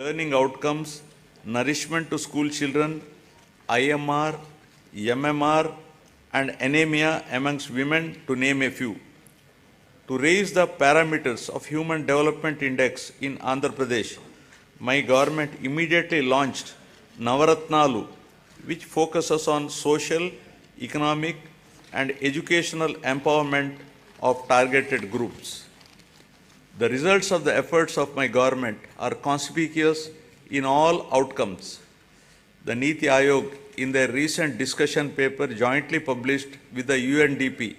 learning outcomes, nourishment to school children, IMR, MMR, and anemia amongst women, to name a few. To raise the parameters of Human Development Index in Andhra Pradesh, my government immediately launched Navaratnalu, which focuses on social, economic, and educational empowerment of targeted groups. The results of the efforts of my government are conspicuous in all outcomes. The Niti Aayog, in their recent discussion paper jointly published with the UNDP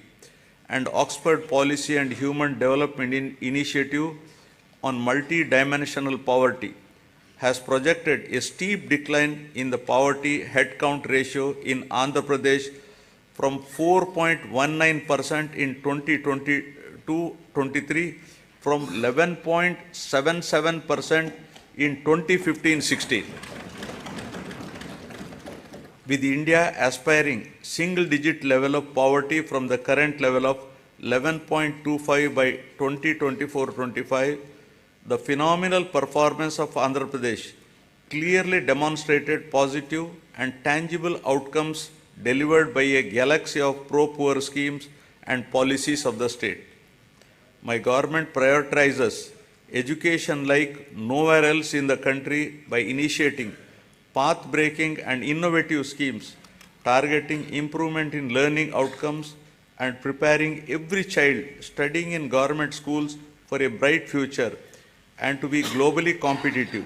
and Oxford Policy and Human Development Initiative on multi-dimensional poverty, has projected a steep decline in the poverty headcount ratio in Andhra Pradesh from 4.19% in 2022-23 from 11.77% in 2015-16. With India aspiring single-digit level of poverty from the current level of 11.25 by 2024-25, the phenomenal performance of Andhra Pradesh clearly demonstrated positive and tangible outcomes delivered by a galaxy of pro-poor schemes and policies of the state. My government prioritizes education like nowhere else in the country by initiating path-breaking and innovative schemes targeting improvement in learning outcomes and preparing every child studying in government schools for a bright future and to be globally competitive.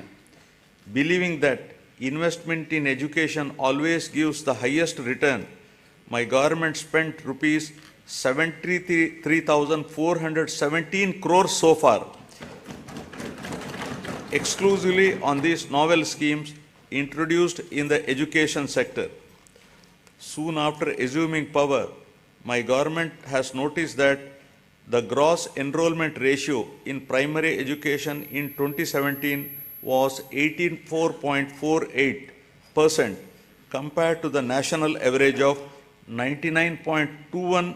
Believing that investment in education always gives the highest return, my government spent rupees 73,417 crores so far exclusively on these novel schemes introduced in the education sector. Soon after assuming power, my government has noticed that the gross enrollment ratio in primary education in 2017 was 84.48% compared to the national average of 99.21%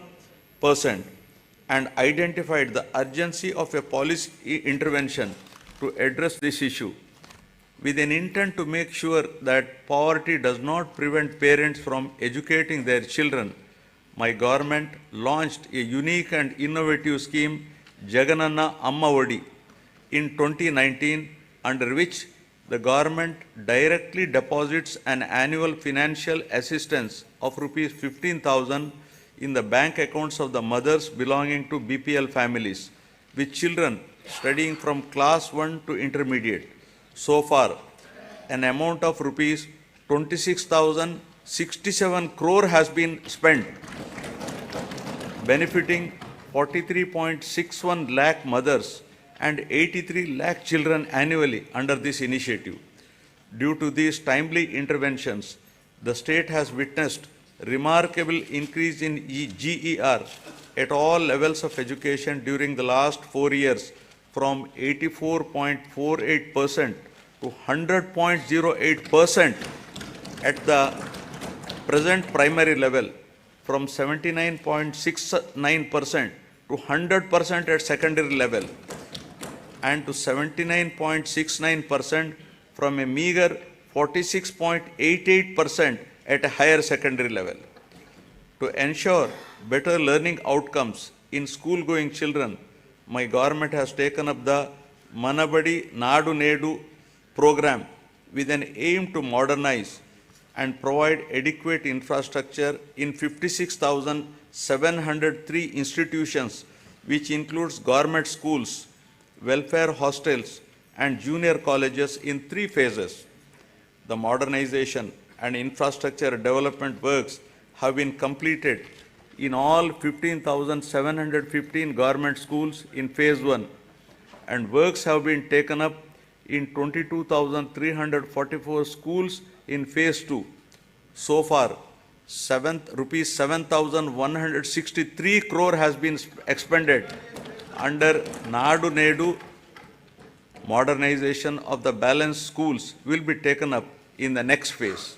and identified the urgency of a policy intervention to address this issue. With an intent to make sure that poverty does not prevent parents from educating their children, my government launched a unique and innovative scheme, Jagananna Amma Odi, in 2019, under which the government directly deposits an annual financial assistance of rupees 15,000 in the bank accounts of the mothers belonging to BPL families, with children studying from class 1 to intermediate. So far, an amount of rupees 26,067 crore has been spent, benefiting 43.61 lakh mothers and 83 lakh children annually under this initiative. Due to these timely interventions, the state has witnessed remarkable increase in GER at all levels of education during the last 4 years, from 84.48% to 100.08% at the present primary level, from 79.69% to 100% at secondary level, and to 79.69% from a meager 46.88% at a higher secondary level. To ensure better learning outcomes in school-going children, my government has taken up the Manabadi Nadu Nedu program with an aim to modernize and provide adequate infrastructure in 56,703 institutions, which includes government schools, welfare hostels, and junior colleges in 3 phases. The modernization and infrastructure development works have been completed in all 15,715 government schools in phase 1, and works have been taken up in 22,344 schools in phase 2. So far, rupees 7,163 crore has been expended under Nadu Nedu. Modernization of the balanced schools will be taken up in the next phase.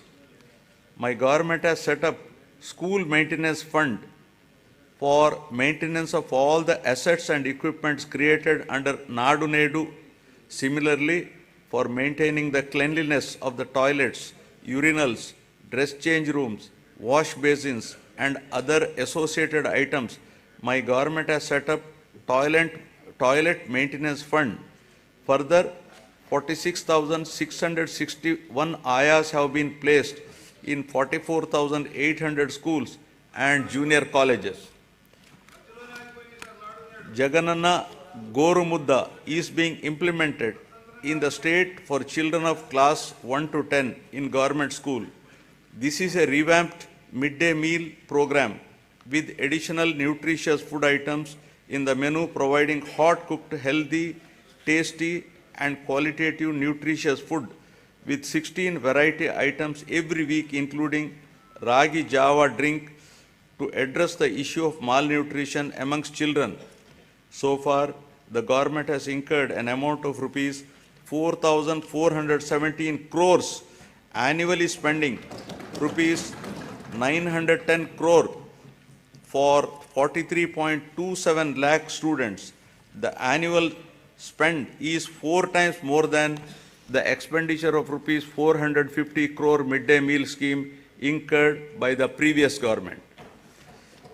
My government has set up school maintenance fund for maintenance of all the assets and equipments created under Nadu Nedu. Similarly, for maintaining the cleanliness of the toilets, urinals, dress change rooms, wash basins, and other associated items, my government has set up toilet maintenance fund. Further, 46,661 ayas have been placed in 44,800 schools and junior colleges. Jagananna Gorumudda is being implemented in the state for children of class 1 to 10 in government school. This is a revamped midday meal program with additional nutritious food items in the menu, providing hot cooked, healthy, tasty and qualitative nutritious food with 16 variety items every week, including Ragi Java drink to address the issue of malnutrition amongst children. So far, the government has incurred an amount of rupees 4,417 crores, annually spending rupees 910 crore for 43.27 lakh students. The annual spend is 4 times more than the expenditure of rupees 450 crore midday meal scheme incurred by the previous government.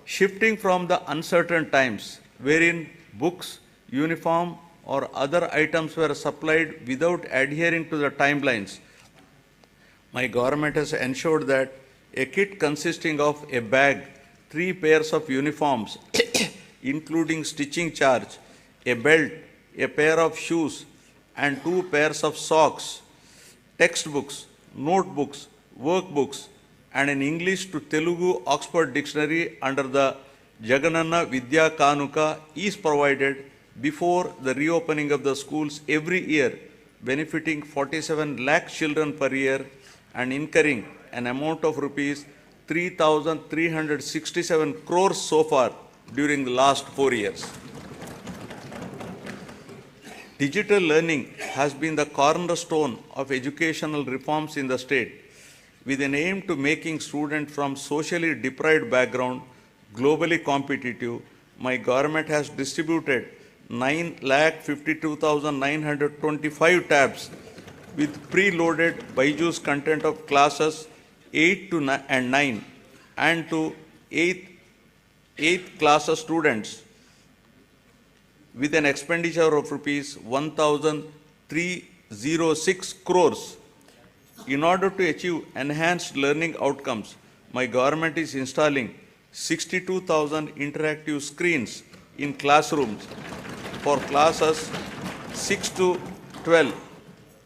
Shifting from the uncertain times wherein books, uniform or other items were supplied without adhering to the timelines, my government has ensured that a kit consisting of a bag, 3 pairs of uniforms, including stitching charge, a belt, a pair of shoes, and 2 pairs of socks, textbooks, notebooks, workbooks, and an English to Telugu Oxford Dictionary under the Jagananna Vidya Kanuka is provided before the reopening of the schools every year, benefiting 47 lakh children per year and incurring an amount of rupees 3,367 crores so far during the last 4 years. Digital learning has been the cornerstone of educational reforms in the state, with an aim to making students from socially deprived background globally competitive. My government has distributed 9,52,925 tabs with preloaded Byju's content of classes 8 to 9 and to 8th class students with an expenditure of rupees 1,306 crores. In order to achieve enhanced learning outcomes, my government is installing 62,000 interactive screens in classrooms for classes 6 to 12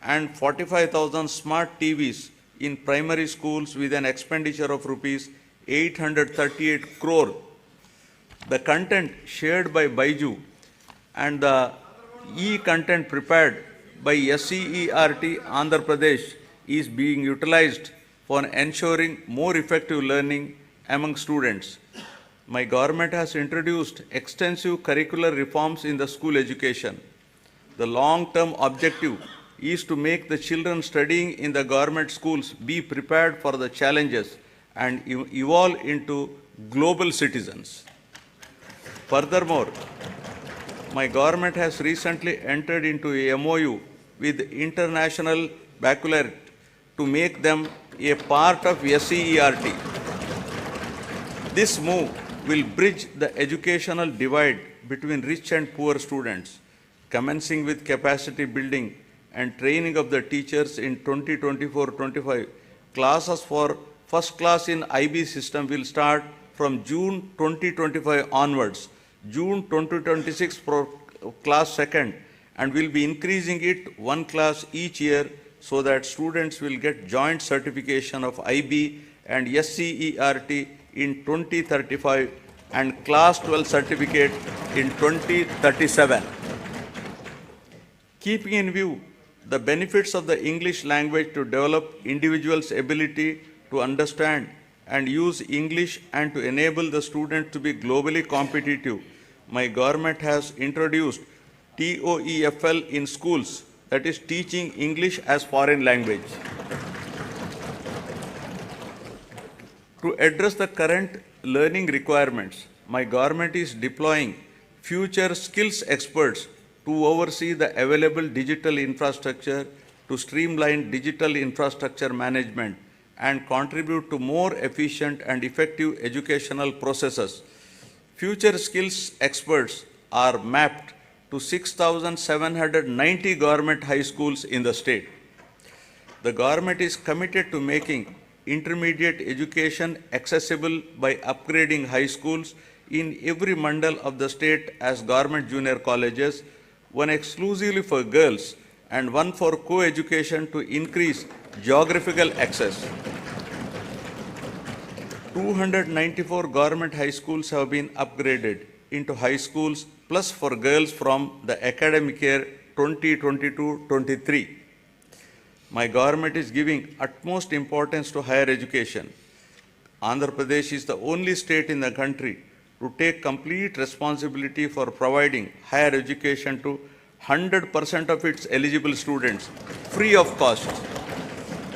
and 45,000 smart TVs in primary schools with an expenditure of rupees 838 crore. The content shared by Byju and the e-content prepared by SCERT Andhra Pradesh is being utilized for ensuring more effective learning among students. My government has introduced extensive curricular reforms in the school education. The long-term objective is to make the children studying in the government schools be prepared for the challenges and evolve into global citizens. Furthermore, my government has recently entered into a MOU with International Baccalaureate to make them a part of SCERT. This move will bridge the educational divide between rich and poor students, commencing with capacity building and training of the teachers in 2024-25. Classes for first class in IB system will start from June 2025 onwards, June 2026 for class second, and will be increasing it 1 class each year so that students will get joint certification of IB and SCERT in 2035 and class 12 certificate in 2037. Keeping in view the benefits of the English language to develop individuals' ability to understand and use English and to enable the student to be globally competitive, my government has introduced TOEFL in schools, that is teaching English as foreign language. To address the current learning requirements, my government is deploying future skills experts to oversee the available digital infrastructure to streamline digital infrastructure management and contribute to more efficient and effective educational processes. Future skills experts are mapped to 6,790 government high schools in the state. The government is committed to making intermediate education accessible by upgrading high schools in every mandal of the state as government junior colleges, one exclusively for girls and one for co-education to increase geographical access. 294 government high schools have been upgraded into high schools plus for girls from the academic year 2022-23. My government is giving utmost importance to higher education. Andhra Pradesh is the only state in the country to take complete responsibility for providing higher education to 100% of its eligible students, free of cost,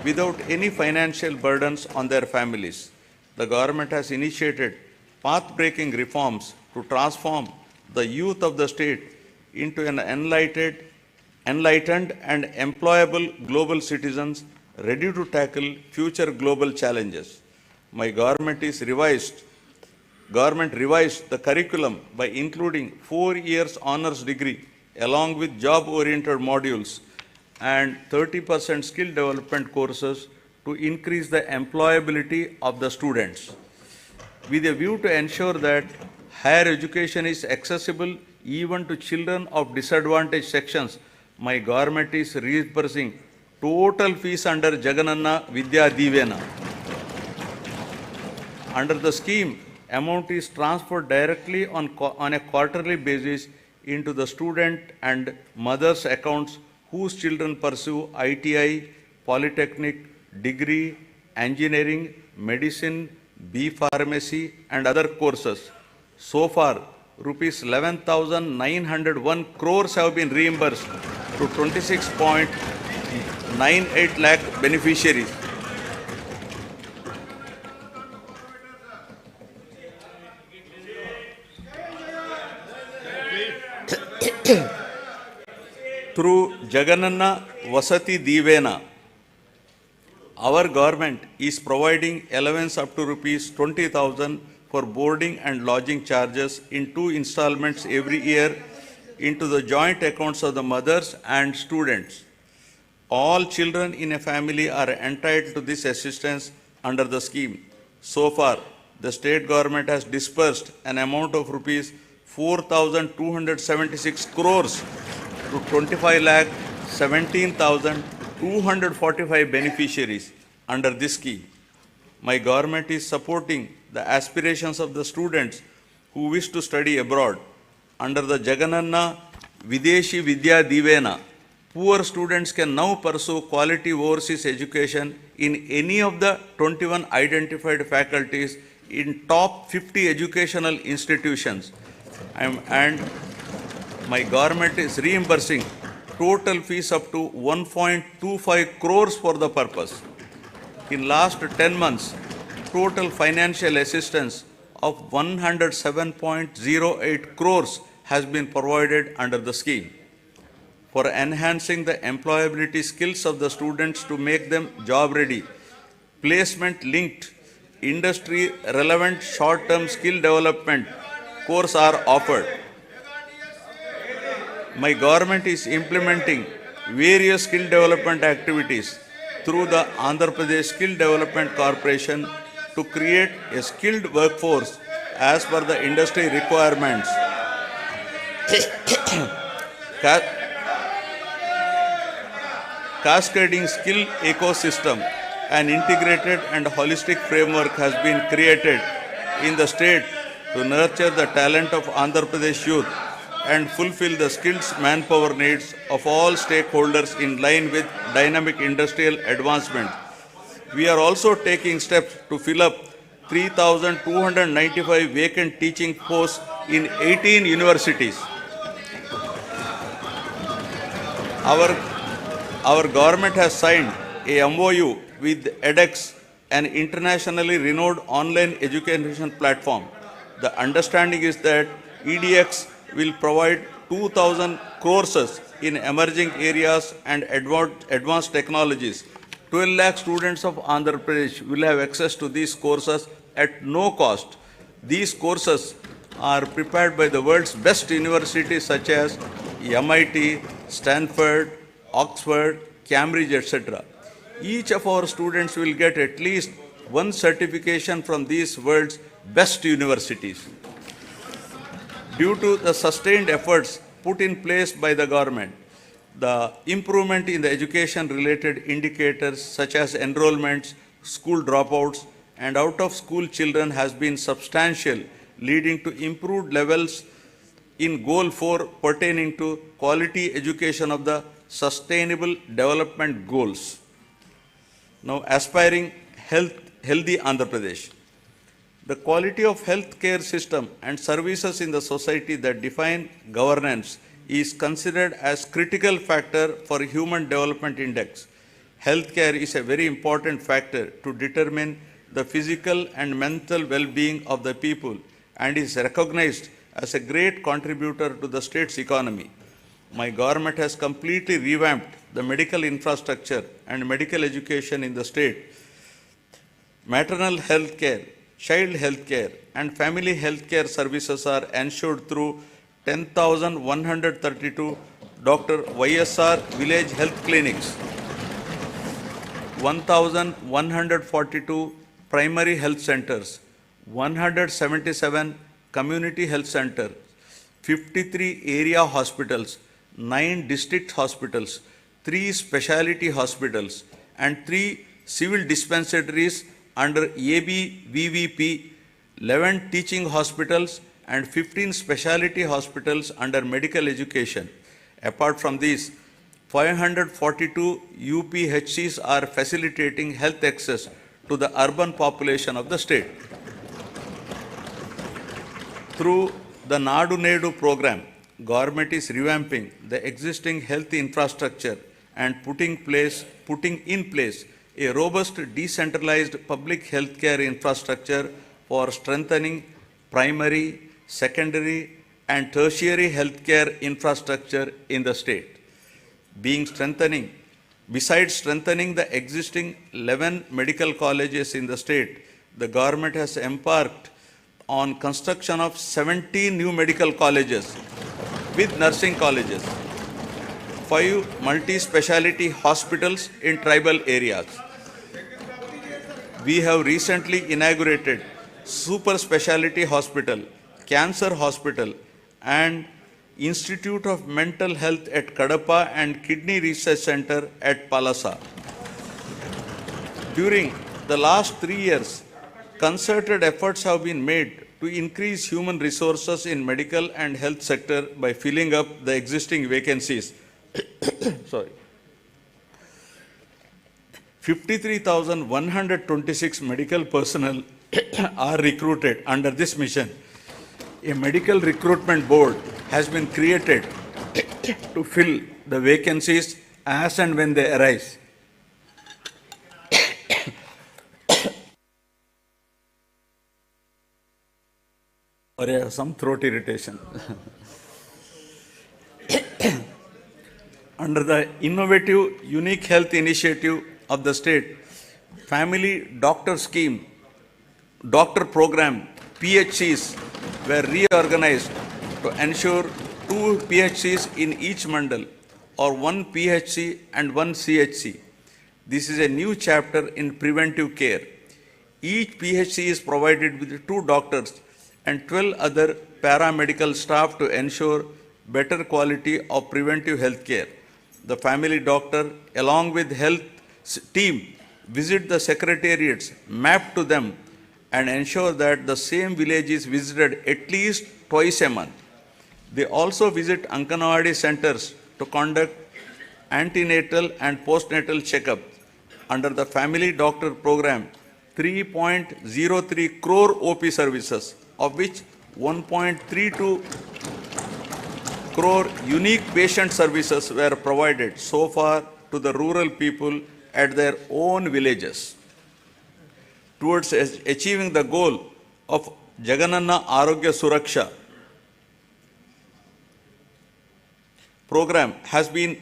without any financial burdens on their families. The government has initiated path-breaking reforms to transform the youth of the state into an enlightened and employable global citizens ready to tackle future global challenges. My government revised the curriculum by including 4 years honors degree along with job-oriented modules and 30% skill development courses to increase the employability of the students. With a view to ensure that higher education is accessible even to children of disadvantaged sections, my government is reimbursing total fees under Jagananna Vidya Divena. Under the scheme, amount is transferred directly on a quarterly basis into the student and mother's accounts whose children pursue ITI, polytechnic, degree, engineering, medicine, B pharmacy and other courses. So far, rupees 11,901 crores have been reimbursed to 26.98 lakh beneficiaries. Through Jagananna Vasati Divena, our government is providing allowance up to rupees 20,000 for boarding and lodging charges in 2 installments every year into the joint accounts of the mothers and students. All children in a family are entitled to this assistance under the scheme. So far, the state government has disbursed an amount of rupees 4,276 crores to 25,17,245 beneficiaries under this scheme. My government is supporting the aspirations of the students who wish to study abroad. Under the Jagananna Videshi Vidya Divena, poor students can now pursue quality overseas education in any of the 21 identified faculties in top 50 educational institutions. And my government is reimbursing total fees up to 1.25 crores for the purpose. In last 10 months, total financial assistance of 107.08 crores has been provided under the scheme. For enhancing the employability skills of the students to make them job ready, placement-linked, industry-relevant short-term skill development courses are offered. My government is implementing various skill development activities through the Andhra Pradesh Skill Development Corporation to create a skilled workforce as per the industry requirements. Cascading skill ecosystem, an integrated and holistic framework has been created in the state to nurture the talent of Andhra Pradesh youth and fulfill the skills manpower needs of all stakeholders in line with dynamic industrial advancement. We are also taking steps to fill up 3,295 vacant teaching posts in 18 universities. Our government has signed a MOU with edX, an internationally renowned online education platform. The understanding is that EDX will provide 2,000 courses in emerging areas and advanced technologies. 12 lakh students of Andhra Pradesh will have access to these courses at no cost. These courses are prepared by the world's best universities such as MIT, Stanford, Oxford, Cambridge, etc. Each of our students will get at least one certification from these world's best universities. Due to the sustained efforts put in place by the government, the improvement in the education-related indicators such as enrollments, school dropouts, and out-of-school children has been substantial, leading to improved levels in Goal 4 pertaining to quality education of the Sustainable Development Goals. Now, aspiring healthy Andhra Pradesh. The quality of healthcare system and services in the society that define governance is considered as critical factor for Human Development Index. Healthcare is a very important factor to determine the physical and mental well-being of the people and is recognized as a great contributor to the state's economy. My government has completely revamped the medical infrastructure and medical education in the state. Maternal health care, child health care, and family health care services are ensured through 10,132 Dr. YSR village health clinics, 1,142 primary health centers, 177 community health centers, 53 area hospitals, 9 district hospitals, 3 specialty hospitals, and 3 civil dispensaries under ABVVP, 11 teaching hospitals, and 15 specialty hospitals under medical education. Apart from these, 542 UPHCs are facilitating health access to the urban population of the state. Through the Nadu Nedu program, government is revamping the existing health infrastructure and putting in place a robust decentralized public healthcare infrastructure for strengthening primary, secondary, and tertiary healthcare infrastructure in the state. Besides strengthening the existing 11 medical colleges in the state, the government has embarked on construction of 17 new medical colleges with nursing colleges, 5 multi-speciality hospitals in tribal areas. We have recently inaugurated super speciality hospital, cancer hospital, and Institute of Mental Health at Kadapa and Kidney Research Center at Palasa. During the last 3 years, concerted efforts have been made to increase human resources in medical and health sector by filling up the existing vacancies. 53,126 medical personnel are recruited under this mission. A medical recruitment board has been created to fill the vacancies as and when they arise. Or I have some throat irritation. Under the innovative, unique health initiative of the state, Family Doctor Scheme, Doctor Program, PHCs were reorganized to ensure 2 PHCs in each mandal or 1 PHC and 1 CHC. This is a new chapter in preventive care. Each PHC is provided with 2 doctors and 12 other paramedical staff to ensure better quality of preventive health care. The family doctor, along with health team, visit the secretariats, map to them, and ensure that the same village is visited at least twice a month. They also visit Anganwadi centers to conduct antenatal and postnatal checkup. Under the family doctor program, 3.03 crore OP services, of which 1.32 crore unique patient services were provided so far to the rural people at their own villages. Towards achieving the goal of Jagananna Arogya Suraksha, program has been,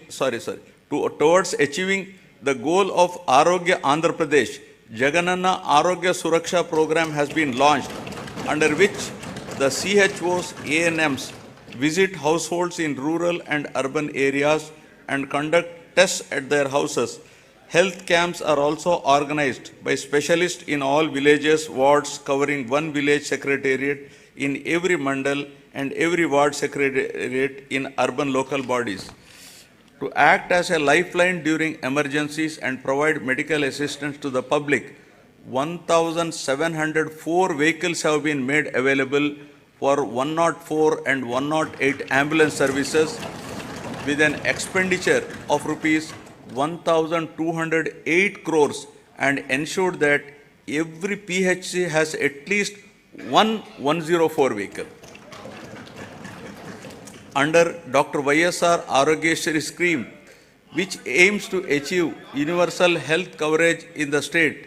towards achieving the goal of Arogya Andhra Pradesh, Jagananna Arogya Suraksha program has been launched, under which the CHOs, ANMs visit households in rural and urban areas and conduct tests at their houses. Health camps are also organized by specialists in all villages, wards, covering one village secretariat in every mandal and every ward secretariat in urban local bodies. To act as a lifeline during emergencies and provide medical assistance to the public, 1,704 vehicles have been made available for 104 and 108 ambulance services with an expenditure of rupees 1,208 crores and ensured that every PHC has at least one 104 vehicle. Under Dr. YSR Arogyeshri scheme, which aims to achieve universal health coverage in the state,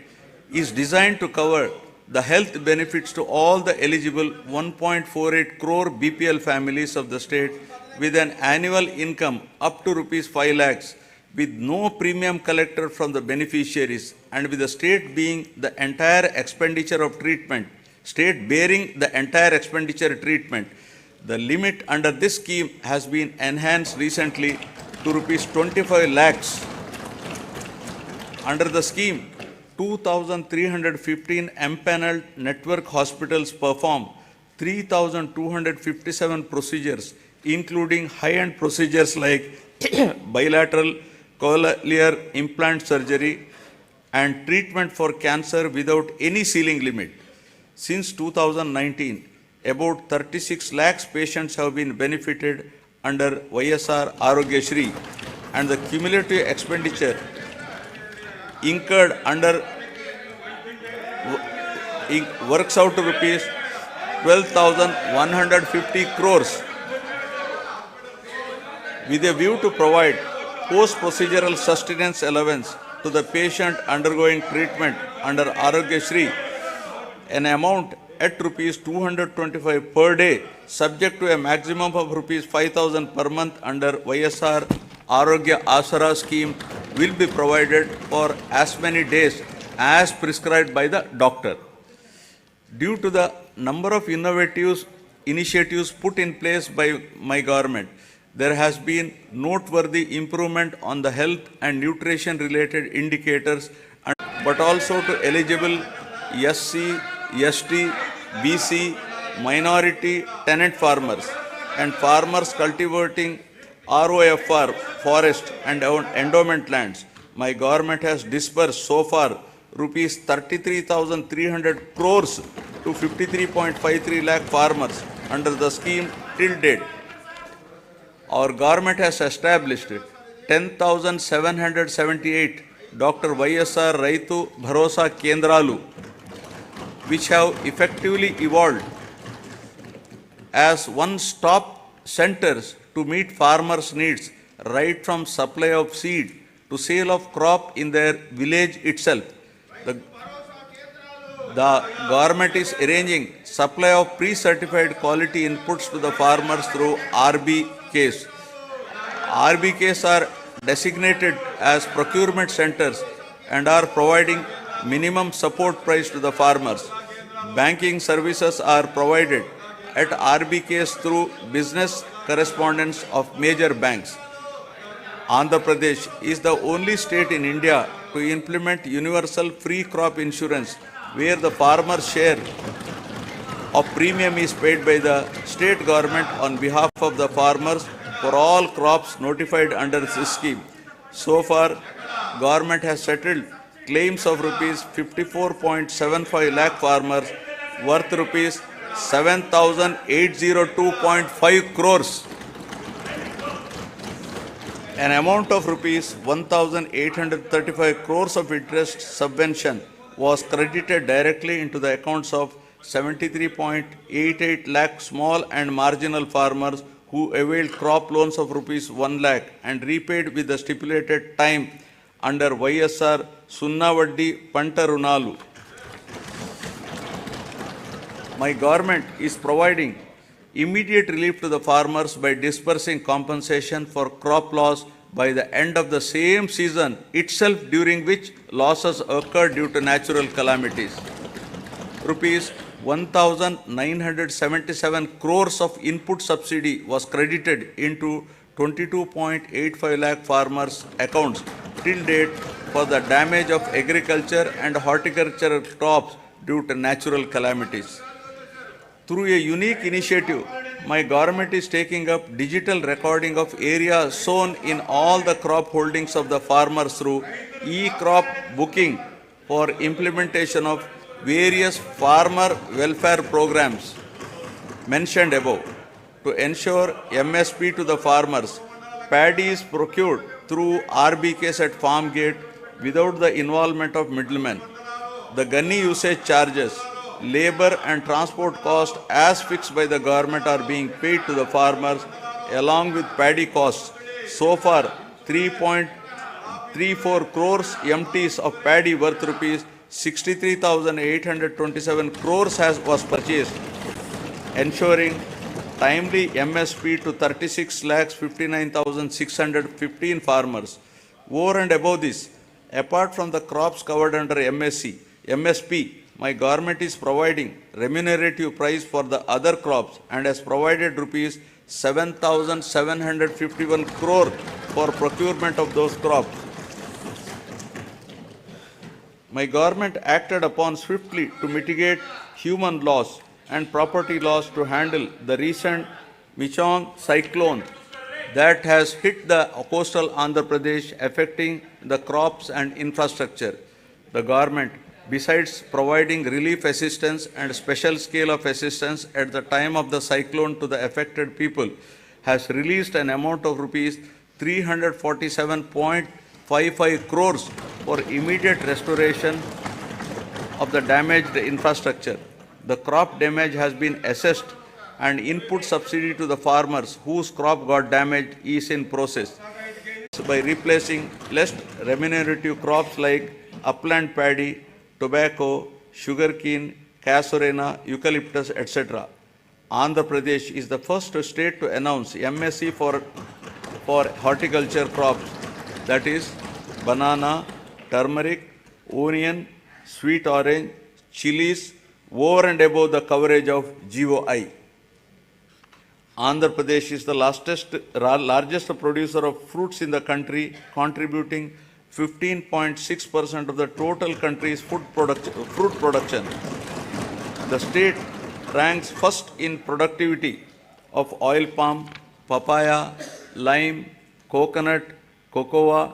is designed to cover the health benefits to all the eligible 1.48 crore BPL families of the state with an annual income up to rupees 5 lakhs, with no premium collected from the beneficiaries, and with the state being the entire expenditure of treatment, state bearing the entire expenditure treatment. The limit under this scheme has been enhanced recently to rupees 25 lakhs. Under the scheme, 2,315 empaneled network hospitals perform 3,257 procedures, including high-end procedures like bilateral cochlear implant surgery and treatment for cancer without any ceiling limit. Since 2019, about 36 lakhs patients have been benefited under YSR Arogyeshri, and the cumulative expenditure incurred under works out to rupees 12,150 crores, with a view to provide post-procedural sustenance allowance to the patient undergoing treatment under Arogyeshri, an amount at rupees 225 per day, subject to a maximum of rupees 5,000 per month under YSR Arogya Asara scheme, will be provided for as many days as prescribed by the doctor. Due to the number of innovative initiatives put in place by my government, there has been noteworthy improvement on the health and nutrition related indicators, but also to eligible SC, ST, BC, minority tenant farmers and farmers cultivating ROFR, forest and endowment lands. My government has disbursed so far rupees 33,300 crores to 53.53 lakh farmers under the scheme till date. Our government has established 10,778 Dr. YSR Raitu Bharosa Kendralu, which have effectively evolved as one-stop centers to meet farmers' needs, right from supply of seed to sale of crop in their village itself. The government is arranging supply of pre-certified quality inputs to the farmers through RBKs. RBKs are designated as procurement centers and are providing minimum support price to the farmers. Banking services are provided at RBKs through business correspondents of major banks. Andhra Pradesh is the only state in India to implement universal free crop insurance, where the farmer's share of premium is paid by the state government on behalf of the farmers for all crops notified under this scheme. So far, government has settled claims of rupees 54.75 lakh farmers worth rupees 7,802.5 crores. An amount of rupees 1,835 crores of interest subvention was credited directly into the accounts of 73.88 lakh small and marginal farmers who availed crop loans of rupees 1 lakh and repaid with the stipulated time under YSR Sunnavaddi Panta Runalu. My government is providing immediate relief to the farmers by dispersing compensation for crop loss by the end of the same season itself during which losses occurred due to natural calamities. Rupees 1,977 crores of input subsidy was credited into 22.85 lakh farmers' accounts till date for the damage of agriculture and horticultural crops due to natural calamities. Through a unique initiative, my government is taking up digital recording of area sown in all the crop holdings of the farmers through e-crop booking for implementation of various farmer welfare programs mentioned above. To ensure MSP to the farmers, paddy is procured through RBKs at farm gate without the involvement of middlemen. The gunny usage charges, labor and transport costs as fixed by the government are being paid to the farmers along with paddy costs. So far, 3.34 crores MTs of paddy worth rupees 63,827 crores was purchased, ensuring timely MSP to 36,59,615 farmers. Over and above this, apart from the crops covered under MSP, my government is providing remunerative price for the other crops and has provided rupees 7,751 crore for procurement of those crops. My government acted upon swiftly to mitigate human loss and property loss to handle the recent Michong cyclone that has hit the coastal Andhra Pradesh, affecting the crops and infrastructure. The government, besides providing relief assistance and special scale of assistance at the time of the cyclone to the affected people, has released an amount of rupees 347.55 crores for immediate restoration of the damaged infrastructure. The crop damage has been assessed and input subsidy to the farmers whose crop got damaged is in process by replacing less remunerative crops like upland paddy, tobacco, sugarcane, casorena, eucalyptus, etc. Andhra Pradesh is the first state to announce MSc for horticulture crops, that is banana, turmeric, onion, sweet orange, chilies, over and above the coverage of GOI. Andhra Pradesh is the largest producer of fruits in the country, contributing 15.6% of the total country's fruit production. The state ranks first in productivity of oil palm, papaya, lime, coconut, cocoa,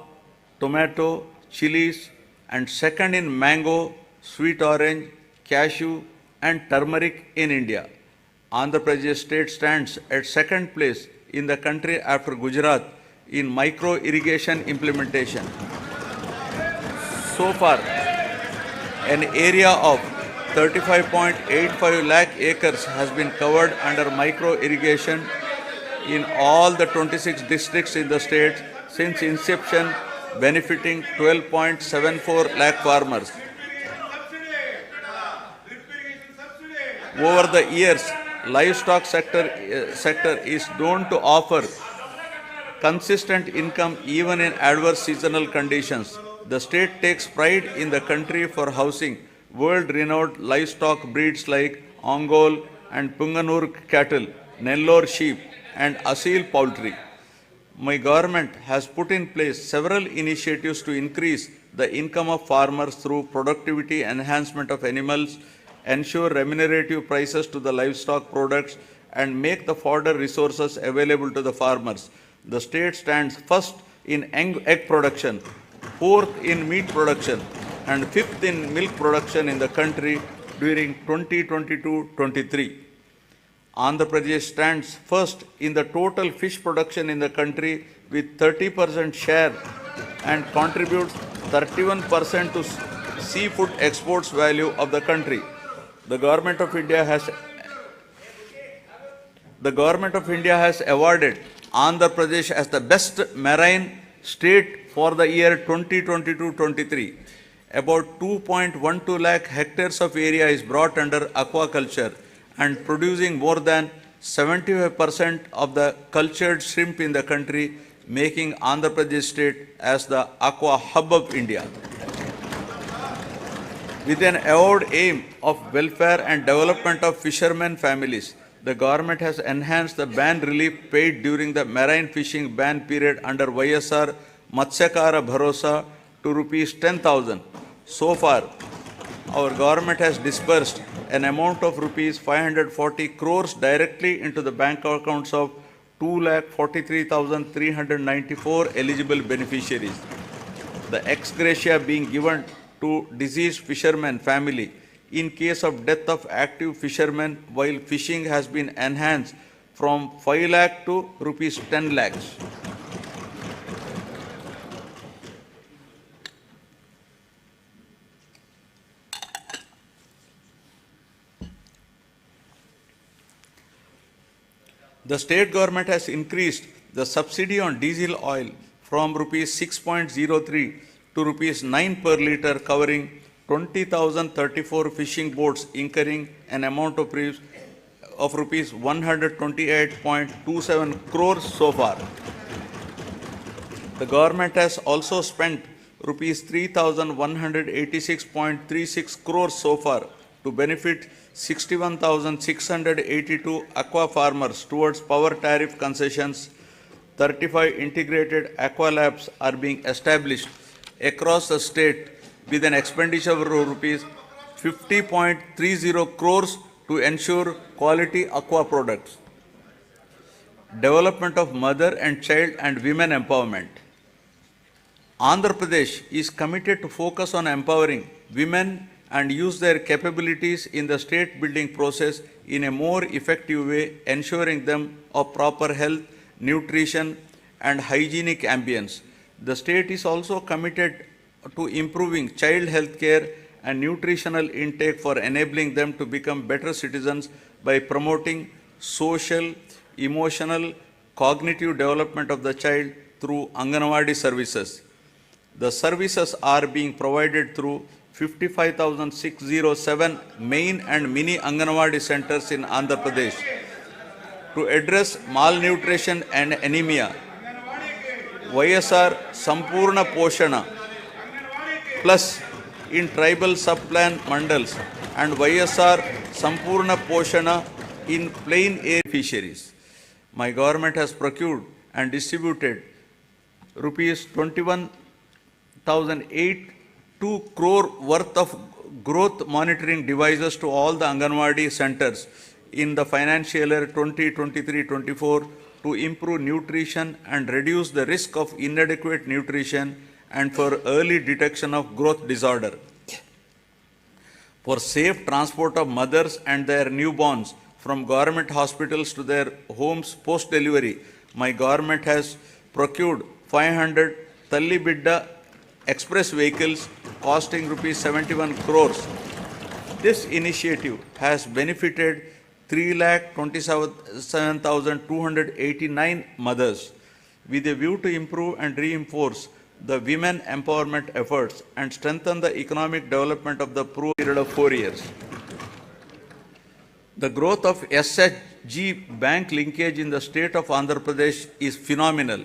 tomato, chilies, and second in mango, sweet orange, cashew, and turmeric in India. Andhra Pradesh state stands at second place in the country after Gujarat in micro irrigation implementation. So far, an area of 35.85 lakh acres has been covered under micro irrigation in all the 26 districts in the state since inception, benefiting 12.74 lakh farmers. Over the years, livestock sector is known to offer consistent income even in adverse seasonal conditions. The state takes pride in the country for housing world-renowned livestock breeds like Ongole and Punganur cattle, Nellore sheep, and Asil poultry. My government has put in place several initiatives to increase the income of farmers through productivity enhancement of animals, ensure remunerative prices to the livestock products, and make the fodder resources available to the farmers. The state stands first in egg production, fourth in meat production, and fifth in milk production in the country during 2022-23. Andhra Pradesh stands first in the total fish production in the country with 30% share and contributes 31% to seafood exports value of the country. The Government of India has awarded Andhra Pradesh as the best marine state for the year 2022-23. About 2.12 lakh hectares of area is brought under aquaculture and producing more than 75% of the cultured shrimp in the country, making Andhra Pradesh state as the aqua hub of India. With an avowed aim of welfare and development of fishermen families, the government has enhanced the ban relief paid during the marine fishing ban period under YSR Matsyakara Bharosa to rupees 10,000. So far, our government has disbursed an amount of rupees 540 crores directly into the bank accounts of 2,43,394 eligible beneficiaries. The ex gratia being given to deceased fishermen family in case of death of active fishermen while fishing has been enhanced from 5 lakh to rupees 10 lakhs. The state government has increased the subsidy on diesel oil from rupees 6.03 to rupees 9 per litre, covering 20,034 fishing boats incurring an amount of rupees 128.27 crores so far. The government has also spent rupees 3,186.36 crores so far to benefit 61,682 aqua farmers towards power tariff concessions. 35 integrated aqua labs are being established across the state with an expenditure of rupees 50.30 crores to ensure quality aqua products. Development of mother and child and women empowerment. Andhra Pradesh is committed to focus on empowering women and use their capabilities in the state building process in a more effective way, ensuring them of proper health, nutrition, and hygienic ambience. The state is also committed to improving child health care and nutritional intake for enabling them to become better citizens by promoting social, emotional, cognitive development of the child through Anganwadi services. The services are being provided through 55,607 main and mini Anganwadi centers in Andhra Pradesh. To address malnutrition and anemia, YSR Sampurna Poshana Plus in tribal sub-plan mandals and YSR Sampurna Poshana in plain air fisheries. My government has procured and distributed rupees 21,082 crore worth of growth monitoring devices to all the Anganwadi centers in the financial year 2023-24 to improve nutrition and reduce the risk of inadequate nutrition and for early detection of growth disorder. For safe transport of mothers and their newborns from government hospitals to their homes post-delivery, my government has procured 500 Talli Bidda express vehicles costing rupees 71 crores. This initiative has benefited 3,27,289 mothers with a view to improve and reinforce the women empowerment efforts and strengthen the economic development of the period of 4 years. The growth of SHG bank linkage in the state of Andhra Pradesh is phenomenal.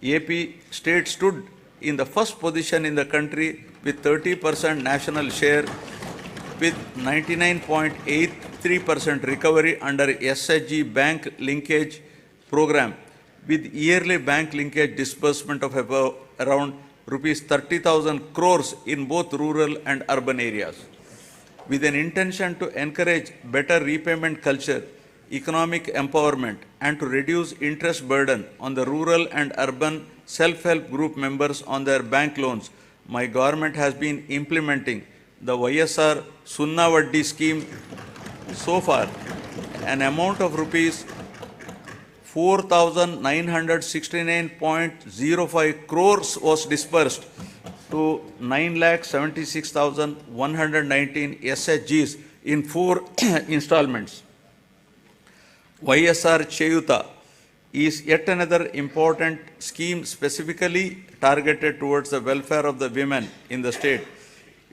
AP state stood in the first position in the country with 30% national share with 99.83% recovery under SHG bank linkage program with yearly bank linkage disbursement of about around rupees 30,000 crores in both rural and urban areas. With an intention to encourage better repayment culture, economic empowerment, and to reduce interest burden on the rural and urban self-help group members on their bank loans, my government has been implementing the YSR Sunna Vaddi scheme. So far, an amount of rupees 4,969.05 crores was disbursed to 9,76,119 SHGs in 4 installments. YSR Cheyuta is yet another important scheme specifically targeted towards the welfare of the women in the state.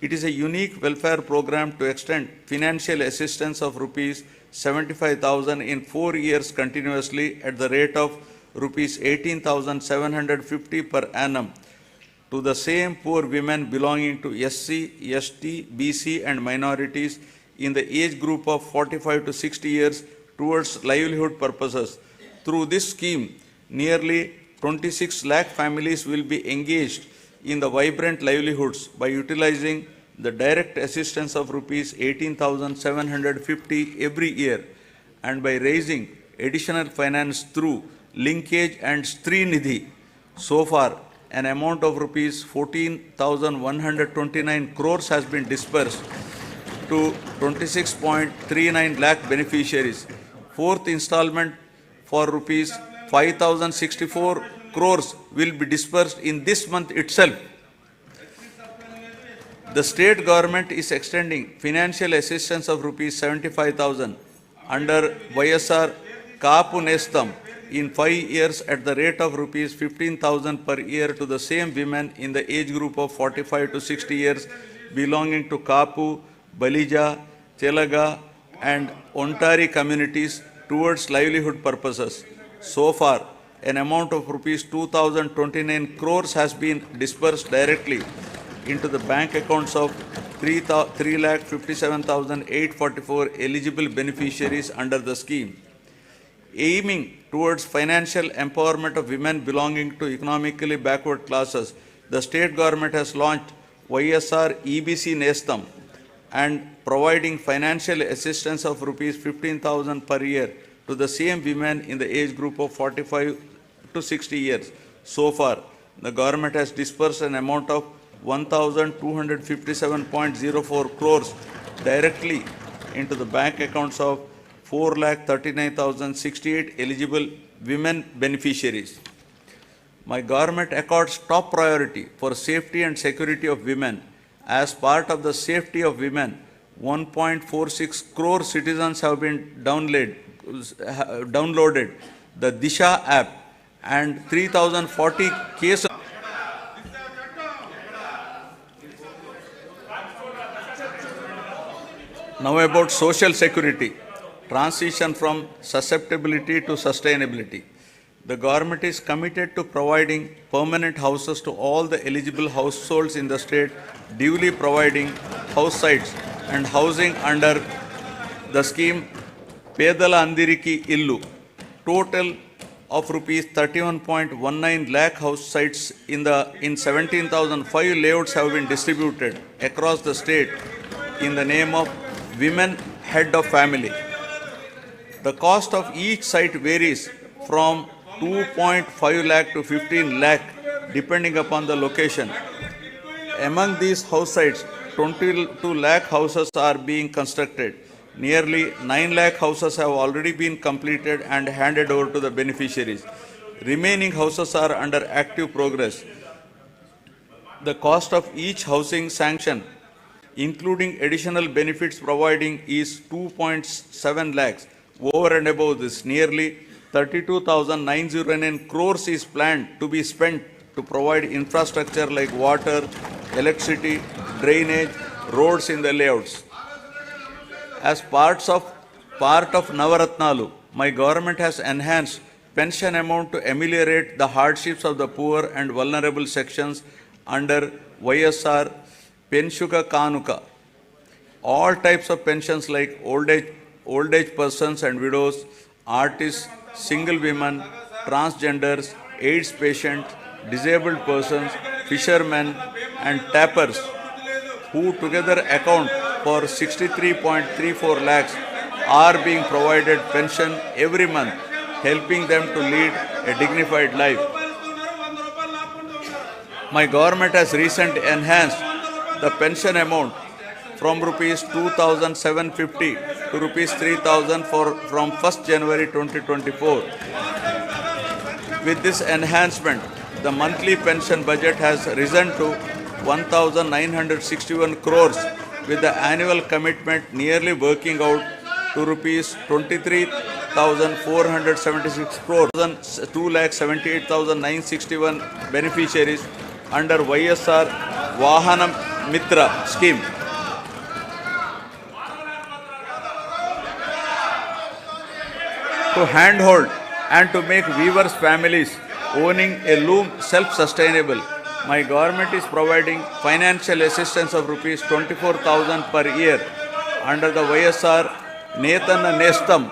It is a unique welfare program to extend financial assistance of rupees 75,000 in 4 years continuously at the rate of rupees 18,750 per annum to the same poor women belonging to SC, ST, BC and minorities in the age group of 45 to 60 years towards livelihood purposes. Through this scheme, nearly 26 lakh families will be engaged in the vibrant livelihoods by utilizing the direct assistance of rupees 18,750 every year and by raising additional finance through linkage and Stree Nidhi. So far, an amount of rupees 14,129 crores has been disbursed to 26.39 lakh beneficiaries. Fourth installment for rupees 5,064 crores will be disbursed in this month itself. The state government is extending financial assistance of rupees 75,000 under YSR Kaapu Nestam in 5 years at the rate of rupees 15,000 per year to the same women in the age group of 45 to 60 years belonging to Kaapu, Balija, Telaga and Ontari communities towards livelihood purposes. So far, an amount of rupees 2,029 crores has been disbursed directly into the bank accounts of 3,57,844 eligible beneficiaries under the scheme. Aiming towards financial empowerment of women belonging to economically backward classes, the state government has launched YSR EBC Nestam and providing financial assistance of rupees 15,000 per year to the same women in the age group of 45 to 60 years. So far, the government has disbursed an amount of 1,257.04 crores directly into the bank accounts of 4,39,068 eligible women beneficiaries. My government accords top priority for safety and security of women. As part of the safety of women, 1.46 crore citizens have been downloaded the Disha app and 3,040 cases. Now about social security, transition from susceptibility to sustainability. The government is committed to providing permanent houses to all the eligible households in the state, duly providing house sites and housing under the scheme Pedala Andiriki Illu. Total of rupees 31.19 lakh house sites in 17,005 layouts have been distributed across the state in the name of Women Head of Family. The cost of each site varies from 2.5 lakh to 15 lakh depending upon the location. Among these house sites, 22 lakh houses are being constructed. Nearly 9 lakh houses have already been completed and handed over to the beneficiaries. Remaining houses are under active progress. The cost of each housing sanction, including additional benefits providing, is 2.7 lakhs. Over and above this, nearly 32,909 crores is planned to be spent to provide infrastructure like water, electricity, drainage, roads in the layouts. As part of Navaratnalu, my government has enhanced pension amount to ameliorate the hardships of the poor and vulnerable sections under YSR Penshuka Kanuka. All types of pensions like old age persons and widows, artists, single women, transgenders, AIDS patients, disabled persons, fishermen and tappers, who together account for 63.34 lakhs, are being provided pension every month, helping them to lead a dignified life. My government has recently enhanced the pension amount from rupees 2,750 to rupees 3,000 from 1st January 2024. With this enhancement, the monthly pension budget has risen to 1,961 crores, with the annual commitment nearly working out to rupees 23,476 crores, 2,78,961 beneficiaries under YSR Vahana Mitra scheme. to handhold and to make weavers' families owning a loom self-sustainable. My government is providing financial assistance of rupees 24,000 per year under the YSR Nathan Nestam.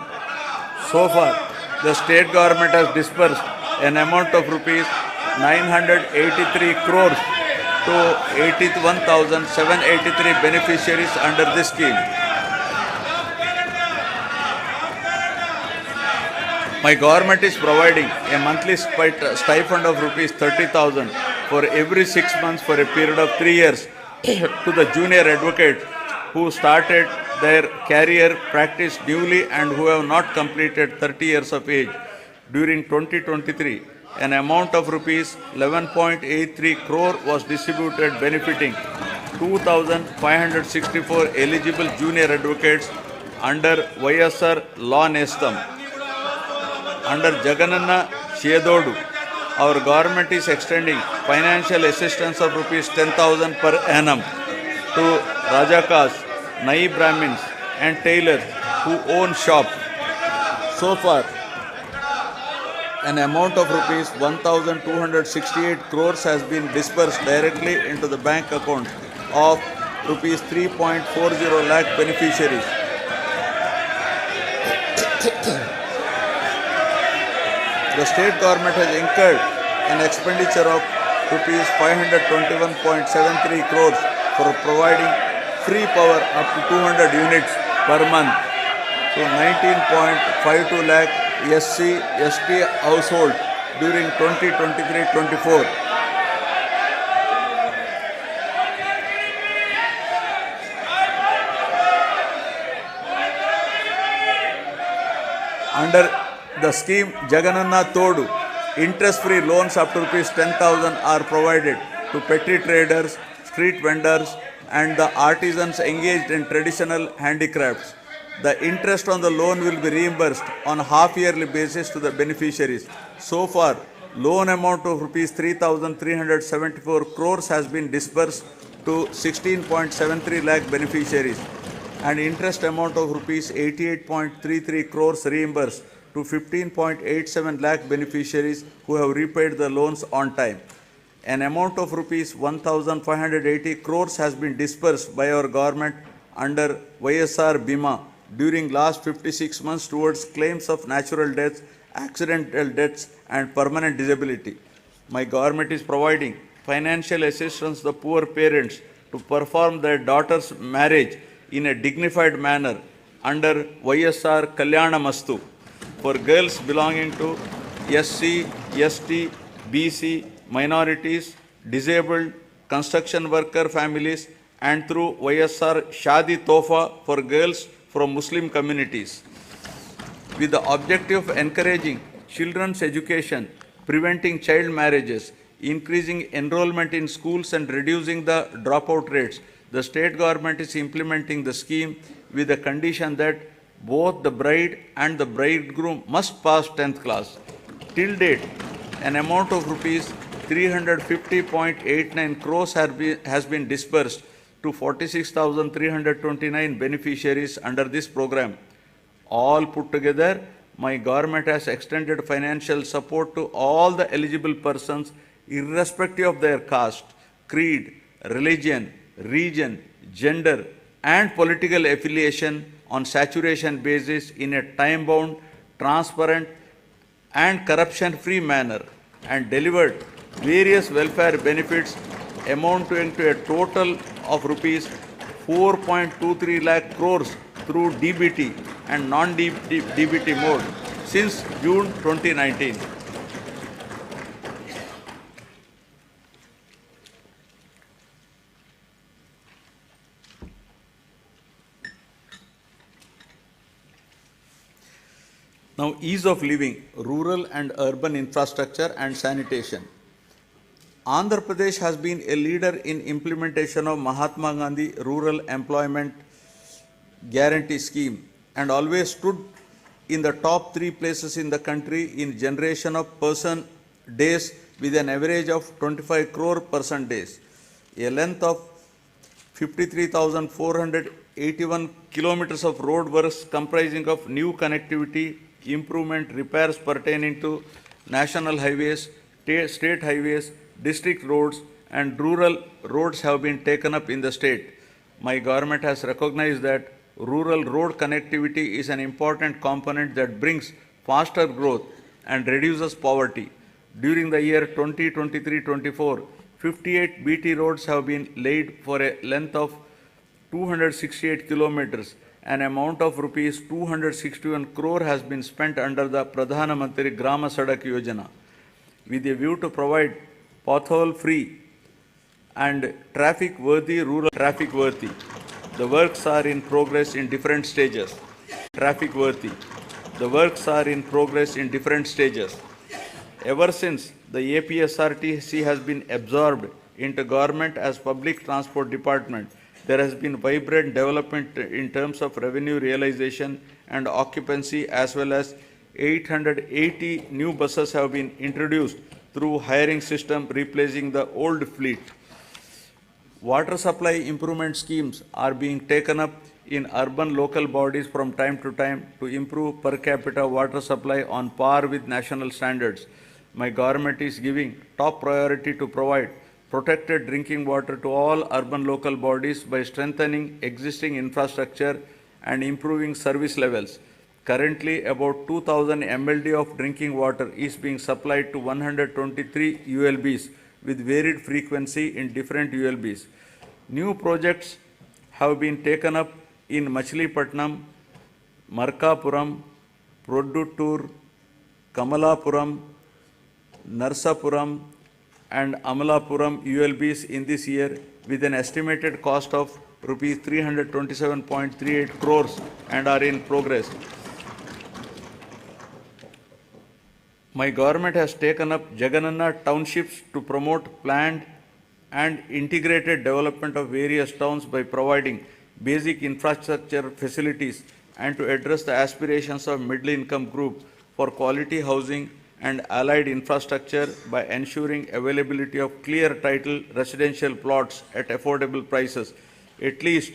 So far, the state government has disbursed an amount of rupees 983 crores to 81,783 beneficiaries under this scheme. My government is providing a monthly stipend of rupees 30,000 for every 6 months for a period of 3 years to the junior advocates who started their career practice newly and who have not completed 30 years of age. During 2023, an amount of rupees 11.83 crore was distributed benefiting 2,564 eligible junior advocates under YSR Law Nestam. Under Jagananna Chedodu, our government is extending financial assistance of rupees 10,000 per annum to Rajakas, Nai Brahmins and tailors who own shops. So far, an amount of rupees 1,268 crores has been disbursed directly into the bank account of rupees 3.40 lakh beneficiaries. The state government has incurred an expenditure of rupees 521.73 crores for providing free power up to 200 units per month to 19.52 lakh SC/ST households during 2023-24. Under the scheme Jagananna Todu, interest-free loans up to rupees 10,000 are provided to petty traders, street vendors and the artisans engaged in traditional handicrafts. The interest on the loan will be reimbursed on a half-yearly basis to the beneficiaries. So far, loan amount of rupees 3,374 crores has been disbursed to 16.73 lakh beneficiaries and interest amount of rupees 88.33 crores reimbursed to 15.87 lakh beneficiaries who have repaid the loans on time. An amount of rupees 1,580 crores has been disbursed by our government under YSR Bima during last 56 months towards claims of natural deaths, accidental deaths and permanent disability. My government is providing financial assistance to the poor parents to perform their daughter's marriage in a dignified manner under YSR Kalyana Mastu for girls belonging to SC, ST, BC, minorities, disabled, construction worker families and through YSR Shadi Tofa for girls from Muslim communities. With the objective of encouraging children's education, preventing child marriages, increasing enrollment in schools and reducing the dropout rates, the state government is implementing the scheme with the condition that both the bride and the bridegroom must pass 10th class. Till date, an amount of rupees 350.89 crores has been disbursed to 46,329 beneficiaries under this program. All put together, my government has extended financial support to all the eligible persons irrespective of their caste, creed, religion, region, gender and political affiliation on saturation basis in a time-bound, transparent and corruption-free manner and delivered various welfare benefits amounting to a total of rupees 4.23 lakh crores through DBT and non-DBT mode since June 2019. Now, ease of living, rural and urban infrastructure and sanitation. Andhra Pradesh has been a leader in implementation of Mahatma Gandhi Rural Employment Guarantee Scheme and always stood in the top 3 places in the country in generation of person days with an average of 25 crore person days. A length of 53,481 kilometers of road works comprising of new connectivity, improvement repairs pertaining to national highways, state highways, district roads, and rural roads have been taken up in the state. My government has recognized that rural road connectivity is an important component that brings faster growth and reduces poverty. During the year 2023-24, 58 BT roads have been laid for a length of 268 kilometers. An amount of rupees 261 crore has been spent under the Pradhana Mantri Grama Sadak Yojana with a view to provide pothole-free and traffic-worthy rural traffic-worthy. The works are in progress in different stages. Traffic-worthy. The works are in progress in different stages. Ever since the APSRTC has been absorbed into government as public transport department, there has been vibrant development in terms of revenue realization and occupancy, as well as 880 new buses have been introduced through hiring system replacing the old fleet. Water supply improvement schemes are being taken up in urban local bodies from time to time to improve per capita water supply on par with national standards. My government is giving top priority to provide protected drinking water to all urban local bodies by strengthening existing infrastructure and improving service levels. Currently, about 2,000 MLD of drinking water is being supplied to 123 ULBs with varied frequency in different ULBs. New projects have been taken up in Machilipatnam, Markapuram, Produttur, Kamalapuram, Narsapuram, and Amalapuram ULBs in this year with an estimated cost of rupees 327.38 crores and are in progress. My government has taken up Jagannath townships to promote planned and integrated development of various towns by providing basic infrastructure facilities and to address the aspirations of middle income group for quality housing and allied infrastructure by ensuring availability of clear title residential plots at affordable prices. At least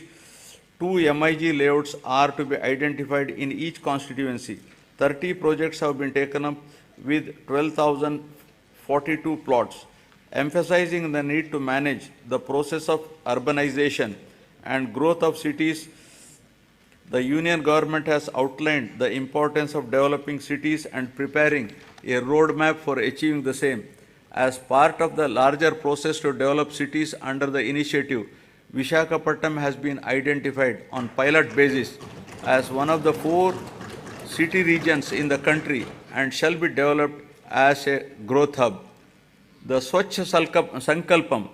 2 MIG layouts are to be identified in each constituency. 30 projects have been taken up with 12,042 plots, emphasizing the need to manage the process of urbanization and growth of cities. The Union government has outlined the importance of developing cities and preparing a roadmap for achieving the same. As part of the larger process to develop cities under the initiative, Visakhapatnam has been identified on pilot basis as one of the 4 city regions in the country and shall be developed as a growth hub. The Swachh Sankalpam,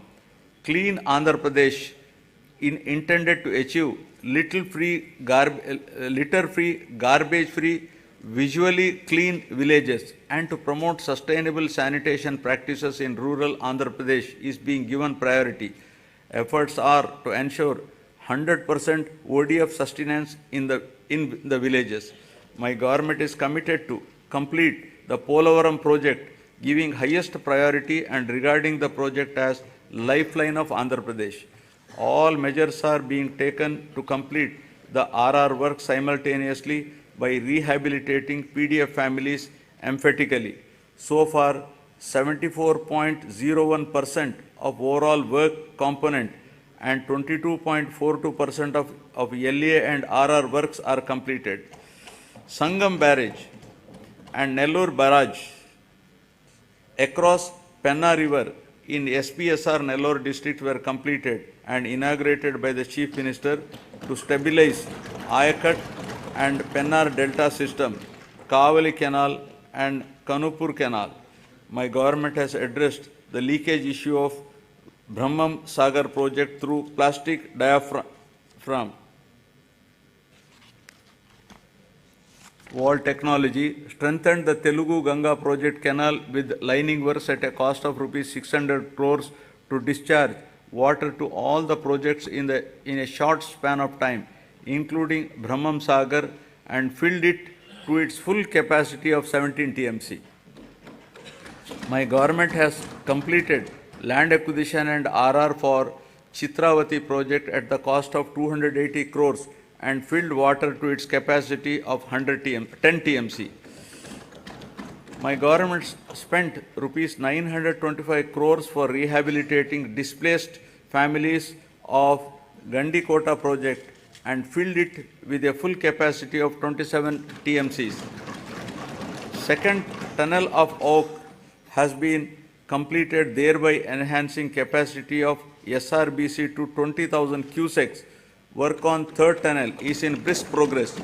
Clean Andhra Pradesh, intended to achieve litter-free, garbage-free, visually clean villages and to promote sustainable sanitation practices in rural Andhra Pradesh is being given priority. Efforts are to ensure 100% ODF sustenance in the villages. My government is committed to complete the Polavaram project, giving highest priority and regarding the project as lifeline of Andhra Pradesh. All measures are being taken to complete the RR work simultaneously by rehabilitating PDF families emphatically. So far, 74.01% of overall work component and 22.42% of LA and RR works are completed. Sangam Barrage and Nellore Barrage across Penna River in SPSR Nellore district were completed and inaugurated by the Chief Minister to stabilize Ayakat and Pennar Delta system, Kavali Canal and Kanupur Canal. My government has addressed the leakage issue of Brahmam Sagar project through plastic diaphragm wall technology, strengthened the Telugu Ganga project canal with lining works at a cost of rupees 600 crores to discharge water to all the projects in a short span of time, including Brahmam Sagar, and filled it to its full capacity of 17 TMC. My government has completed land acquisition and RR for Chitravati project at the cost of 280 crores and filled water to its capacity of 10 TMC. My government spent rupees 925 crores for rehabilitating displaced families of Gandikota project and filled it with a full capacity of 27 TMCs. Second tunnel of Oak has been completed, thereby enhancing capacity of SRBC to 20,000 cusecs. Work on third tunnel is in brisk progress.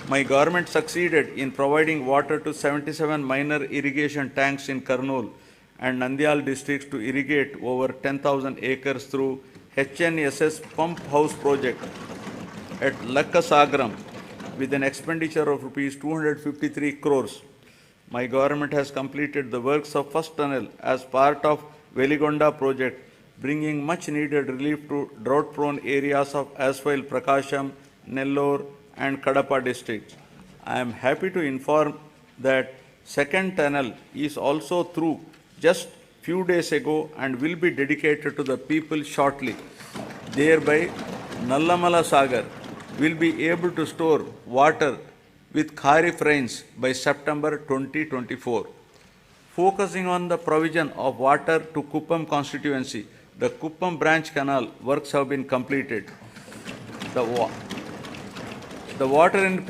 My government succeeded in providing water to 77 minor irrigation tanks in Kurnool and Nandyal districts to irrigate over 10,000 acres through HNSS pump house project at Lakkasagaram with an expenditure of rupees 253 crores. My government has completed the works of first tunnel as part of Veligonda project, bringing much needed relief to drought-prone areas of Aswile, Prakasham, Nellore and Kadapa districts. I am happy to inform that second tunnel is also through just few days ago and will be dedicated to the people shortly. Thereby, Nallamala Sagar will be able to store water with Kharif rains by September 2024. Focusing on the provision of water to Kuppam constituency, the Kuppam branch canal works have been completed. The water in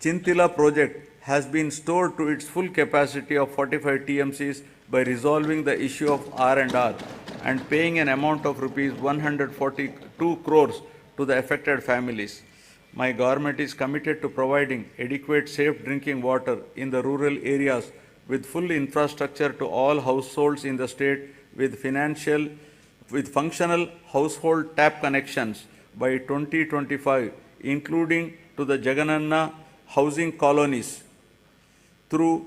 Chintila project has been stored to its full capacity of 45 TMCs by resolving the issue of R&R and paying an amount of rupees 142 crores to the affected families. My government is committed to providing adequate safe drinking water in the rural areas with full infrastructure to all households in the state with functional household tap connections by 2025, including to the Jagananna housing colonies through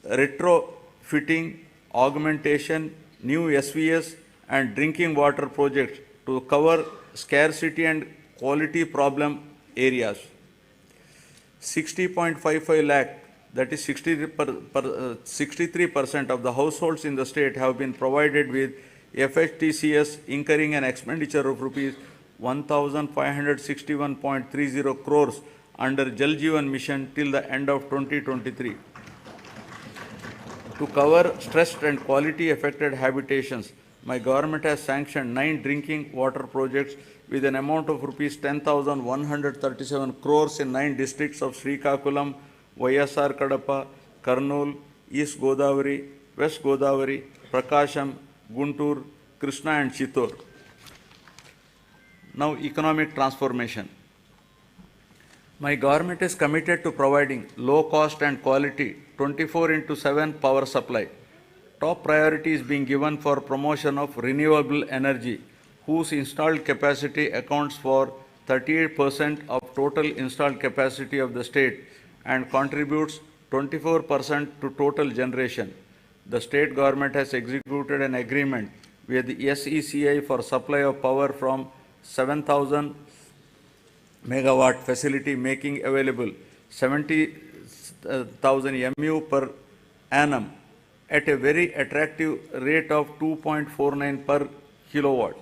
retrofitting, augmentation, new SVS and drinking water projects to cover scarcity and quality problem areas. 60.55 lakh, that is 63% of the households in the state have been provided with FHTCS, incurring an expenditure of rupees 1,561.30 crores under Jal Jeevan Mission till the end of 2023. To cover stressed and quality affected habitations, my government has sanctioned 9 drinking water projects with an amount of rupees 10,137 crores in 9 districts of Srikakulam, YSR Kadapa, Kurnool, East Godavari, West Godavari, Prakasham, Guntur, Krishna and Chittor. Now, economic transformation. My government is committed to providing low cost and quality 24/7 power supply. Top priority is being given for promotion of renewable energy, whose installed capacity accounts for 38% of total installed capacity of the state and contributes 24% to total generation. The state government has executed an agreement with the SECI for supply of power from 7,000 megawatt facility, making available 70,000 MU per annum at a very attractive rate of 2.49 per kilowatt.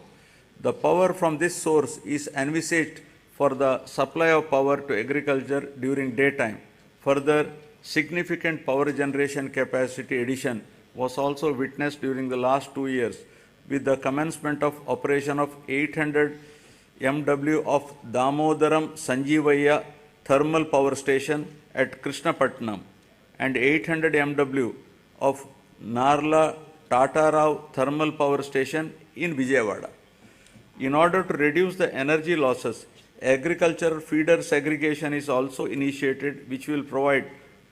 The power from this source is envisaged for the supply of power to agriculture during daytime. Further, significant power generation capacity addition was also witnessed during the last 2 years with the commencement of operation of 800 MW of Damodaram Sanjeevaya thermal power station at Krishnapatnam and 800 MW of Narla Tatarao thermal power station in Vijayawada. In order to reduce the energy losses, agricultural feeder segregation is also initiated, which will provide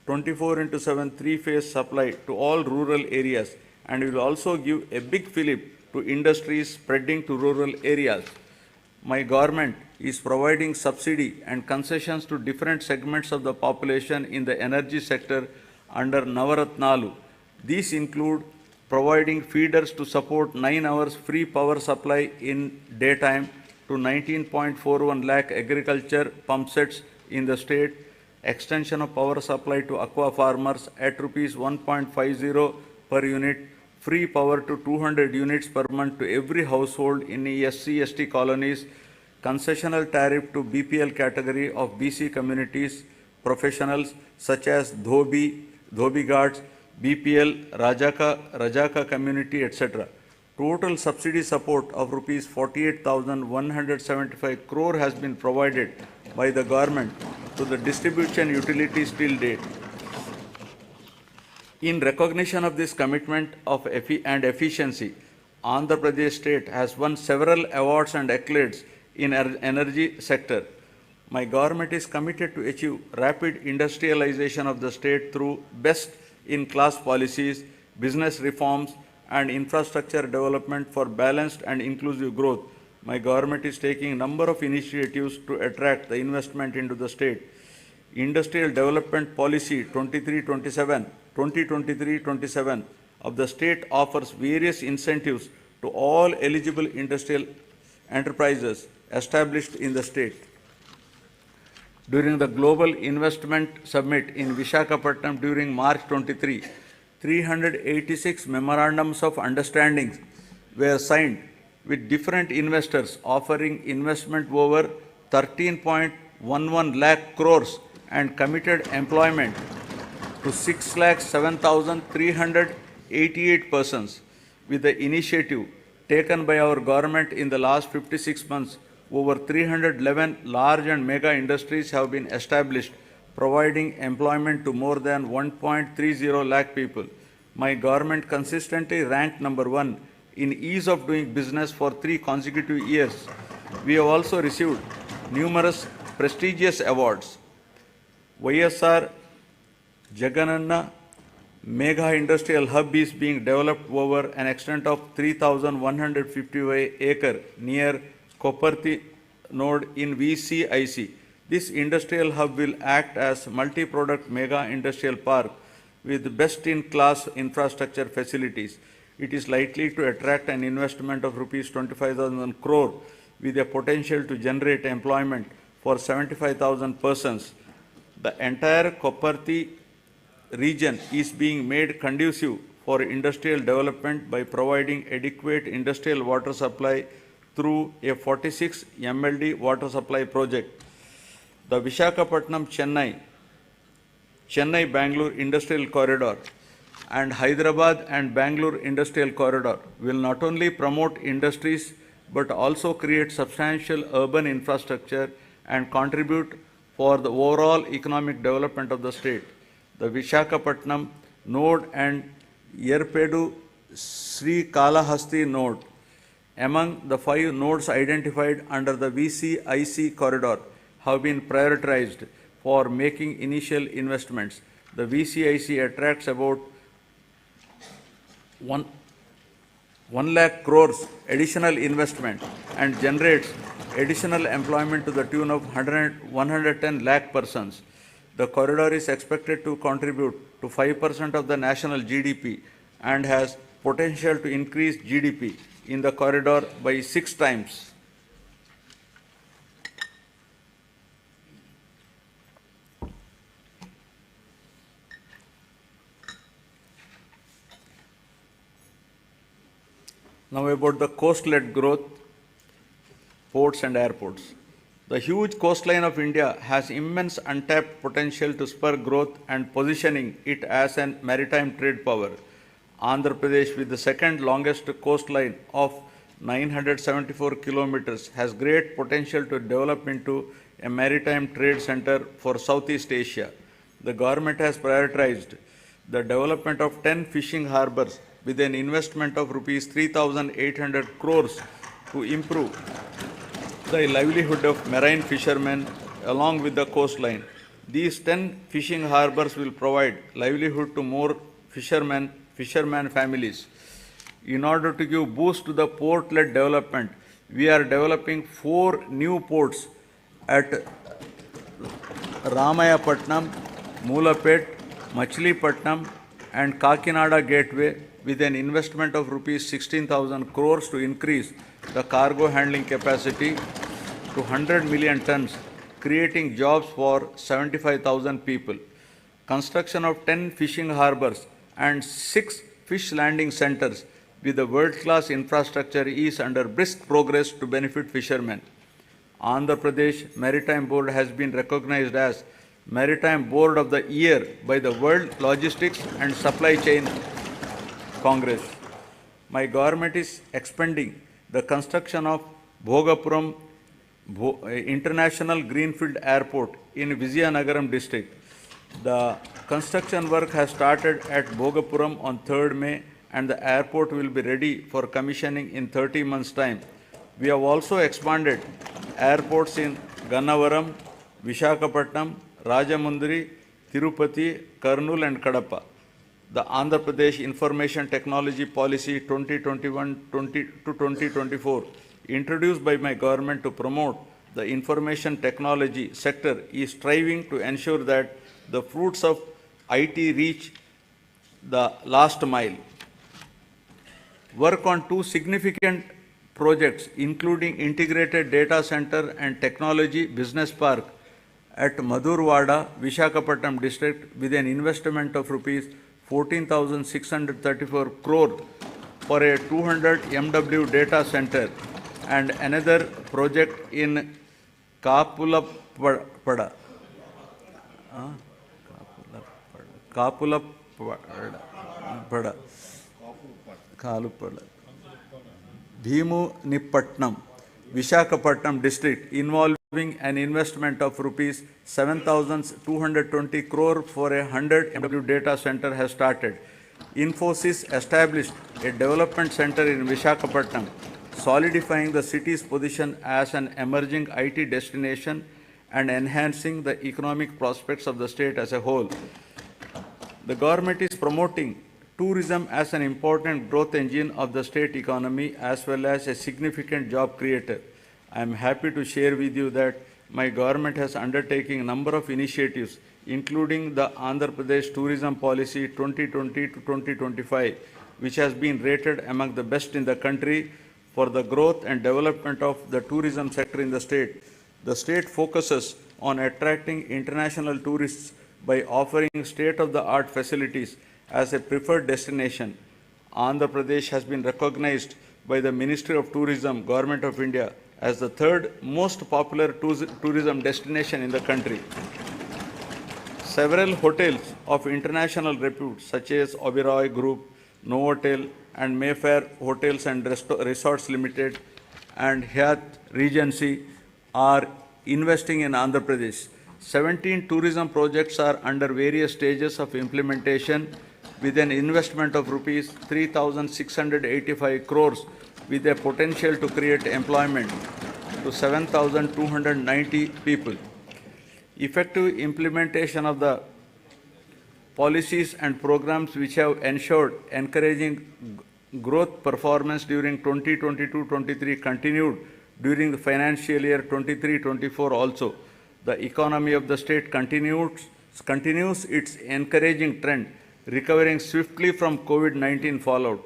24/7 three-phase supply to all rural areas and will also give a big fillip to industries spreading to rural areas. My government is providing subsidy and concessions to different segments of the population in the energy sector under Navaratnalu. These include providing feeders to support 9 hours free power supply in daytime to 19.41 lakh agriculture pump sets in the state, extension of power supply to aqua farmers at rupees 1.50 per unit, free power to 200 units per month to every household in SC/ST colonies, concessional tariff to BPL category of BC communities, professionals such as Dhobi guards, BPL, Rajaka community, etc. Total subsidy support of rupees 48,175 crore has been provided by the government to the distribution utilities till date. In recognition of this commitment of and efficiency, Andhra Pradesh state has won several awards and accolades in energy sector. My government is committed to achieve rapid industrialization of the state through best-in-class policies, business reforms, and infrastructure development for balanced and inclusive growth. My government is taking a number of initiatives to attract the investment into the state. Industrial Development Policy 2023-27 of the state offers various incentives to all eligible industrial enterprises established in the state. During the Global Investment Summit in Visakhapatnam during March 23, 386 memorandums of understanding were signed with different investors offering investment over 13.11 lakh crores and committed employment to 6,07,388 persons. With the initiative taken by our government in the last 56 months, over 311 large and mega industries have been established, providing employment to more than 1.30 lakh people. My government consistently ranked number 1 in ease of doing business for 3 consecutive years. We have also received numerous prestigious awards. YSR Jagananna Mega Industrial Hub is being developed over an extent of 3,155 acres near Koparthi node in VCIC. This industrial hub will act as multi-product mega industrial park with best-in-class infrastructure facilities. It is likely to attract an investment of rupees 25,000 crore with a potential to generate employment for 75,000 persons. The entire Koparthi region is being made conducive for industrial development by providing adequate industrial water supply through a 46 MLD water supply project. The Chennai-Bangalore Industrial Corridor and Hyderabad and Bangalore Industrial Corridor will not only promote industries but also create substantial urban infrastructure and contribute for the overall economic development of the state. The Visakhapatnam node and Yerpedu Sri Kalahasti node, among the 5 nodes identified under the VCIC corridor, have been prioritized for making initial investments. The VCIC attracts about 1 lakh crores additional investment and generates additional employment to the tune of 110 lakh persons. The corridor is expected to contribute to 5% of the national GDP and has potential to increase GDP in the corridor by 6 times. Now about the coast-led growth, ports and airports. The huge coastline of India has immense untapped potential to spur growth and positioning it as a maritime trade power. Andhra Pradesh, with the second longest coastline of 974 kilometers, has great potential to develop into a maritime trade center for Southeast Asia. The government has prioritized the development of 10 fishing harbors with an investment of rupees 3,800 crores to improve the livelihood of marine fishermen along with the coastline. These 10 fishing harbors will provide livelihood to more fishermen families. In order to give boost to the port-led development, we are developing 4 new ports at Ramayapatnam, Moolapet, Machilipatnam and Kakinada Gateway with an investment of rupees 16,000 crores to increase the cargo handling capacity to 100 million tons, creating jobs for 75,000 people. Construction of 10 fishing harbors and 6 fish landing centers with a world-class infrastructure is under brisk progress to benefit fishermen. Andhra Pradesh Maritime Board has been recognized as Maritime Board of the Year by the World Logistics and Supply Chain Congress. My government is expanding the construction of Bhogapuram International Greenfield Airport in Vizianagaram district. The construction work has started at Bhogapuram on 3rd May and the airport will be ready for commissioning in 30 months' time. We have also expanded airports in Gannavaram, Vishakhapatnam, Rajamundry, Tirupati, Kurnool and Kadapa. The Andhra Pradesh Information Technology Policy 2021 to 2024, introduced by my government to promote the information technology sector, is striving to ensure that the fruits of IT reach the last mile. Work on two significant projects, including integrated data center and technology business park at Madhurwada, Vishakhapatnam district, with an investment of rupees 14,634 crore for a 200 MW data center, and another project in Kapulapada. Bhimunipatnam, Vishakhapatnam district, involving an investment of rupees 7,220 crore for a 100 MW data center has started. Infosys established a development center in Vishakhapatnam, solidifying the city's position as an emerging IT destination and enhancing the economic prospects of the state as a whole. The government is promoting tourism as an important growth engine of the state economy as well as a significant job creator. I am happy to share with you that my government has undertaken a number of initiatives, including the Andhra Pradesh Tourism Policy 2020 to 2025, which has been rated among the best in the country for the growth and development of the tourism sector in the state. The state focuses on attracting international tourists by offering state-of-the-art facilities as a preferred destination. Andhra Pradesh has been recognized by the Ministry of Tourism, Government of India, as the third most popular tourism destination in the country. Several hotels of international repute, such as Oberoi Group, Novotel, and Mayfair Hotels and Resorts Limited, and Hyatt Regency, are investing in Andhra Pradesh. 17 tourism projects are under various stages of implementation with an investment of rupees 3,685 crores, with a potential to create employment to 7,290 people. Effective implementation of the policies and programs which have ensured encouraging growth performance during 2022-23 continued during the financial year 23-24 also. The economy of the state continues its encouraging trend, recovering swiftly from COVID-19 fallout.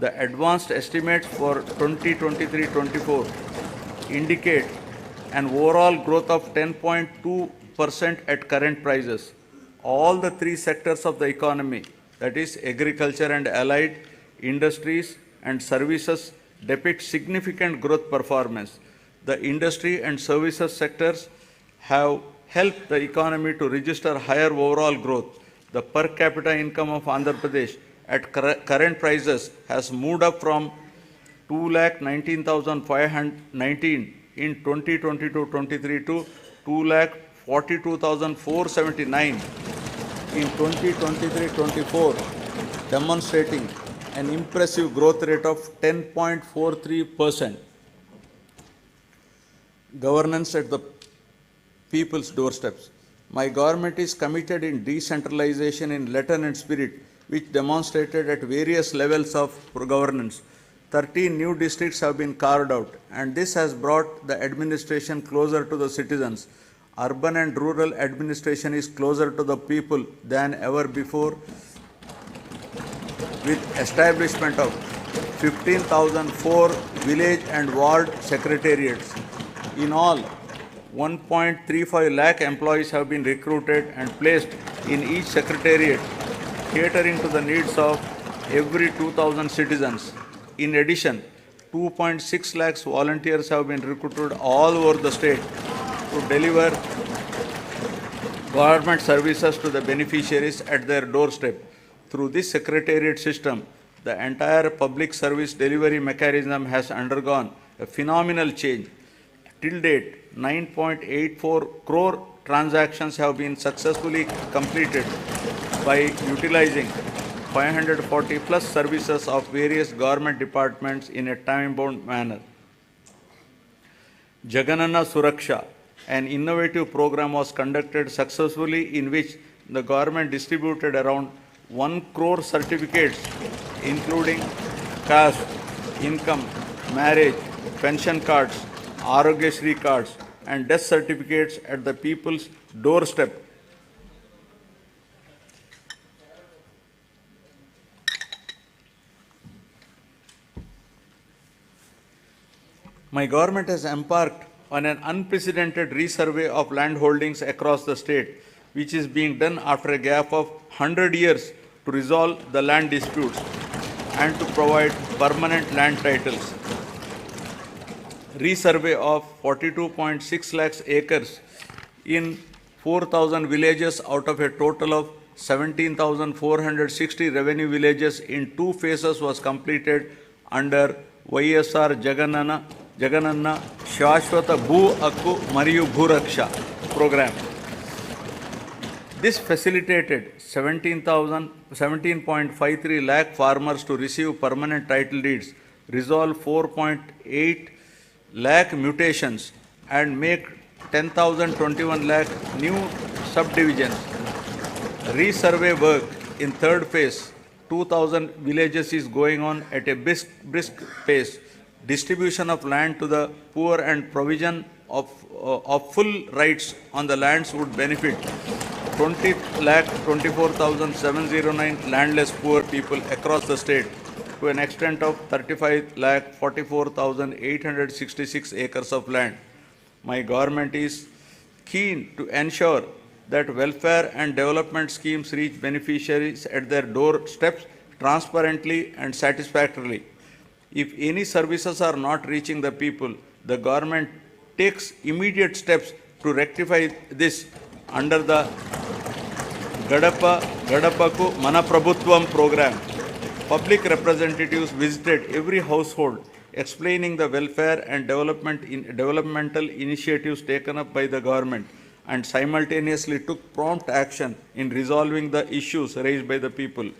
The advanced estimates for 2023-24 indicate an overall growth of 10.2% at current prices. All the three sectors of the economy, that is agriculture and allied, industries and services, depict significant growth performance. The industry and services sectors have helped the economy to register higher overall growth. The per capita income of Andhra Pradesh at current prices has moved up from 2,19,519 in 2022-23 to 2,42,479 in 2023-24, demonstrating an impressive growth rate of 10.43%. Governance at the people's doorsteps. My government is committed in decentralization in letter and spirit, which demonstrated at various levels of governance. 13 new districts have been carved out, and this has brought the administration closer to the citizens. Urban and rural administration is closer to the people than ever before, with establishment of 15,004 village and ward secretariats. In all, 1.35 lakh employees have been recruited and placed in each secretariat, catering to the needs of every 2,000 citizens. In addition, 2.6 lakhs volunteers have been recruited all over the state to deliver government services to the beneficiaries at their doorstep. Through this secretariat system, the entire public service delivery mechanism has undergone a phenomenal change. Till date, 9.84 crore transactions have been successfully completed by utilizing 540 plus services of various government departments in a time-bound manner. Jagananna Suraksha, an innovative program, was conducted successfully in which the government distributed around 1 crore certificates including caste, income, marriage, pension cards, Arogyasri cards and death certificates at the people's doorstep. My government has embarked on an unprecedented resurvey of land holdings across the state, which is being done after a gap of 100 years to resolve the land disputes and to provide permanent land titles. Resurvey of 42.6 lakhs acres in 4,000 villages out of a total of 17,460 revenue villages in 2 phases was completed under YSR Jagananna Shashwata Bhu Akku Mariyu Bhuraksha program. This facilitated 17.53 lakh farmers to receive permanent title deeds, resolve 4.8 lakh mutations and make 10,021 lakh new subdivisions. Resurvey work in third phase, 2,000 villages is going on at a brisk pace. Distribution of land to the poor and provision of full rights on the lands would benefit 20,24,709 landless poor people across the state to an extent of 35,44,866 acres of land. My government is keen to ensure that welfare and development schemes reach beneficiaries at their doorsteps transparently and satisfactorily. If any services are not reaching the people, the government takes immediate steps to rectify this under the Gadapaku Manaprabhutvam program. Public representatives visited every household explaining the welfare and developmental initiatives taken up by the government and simultaneously took prompt action in resolving the issues raised by the people.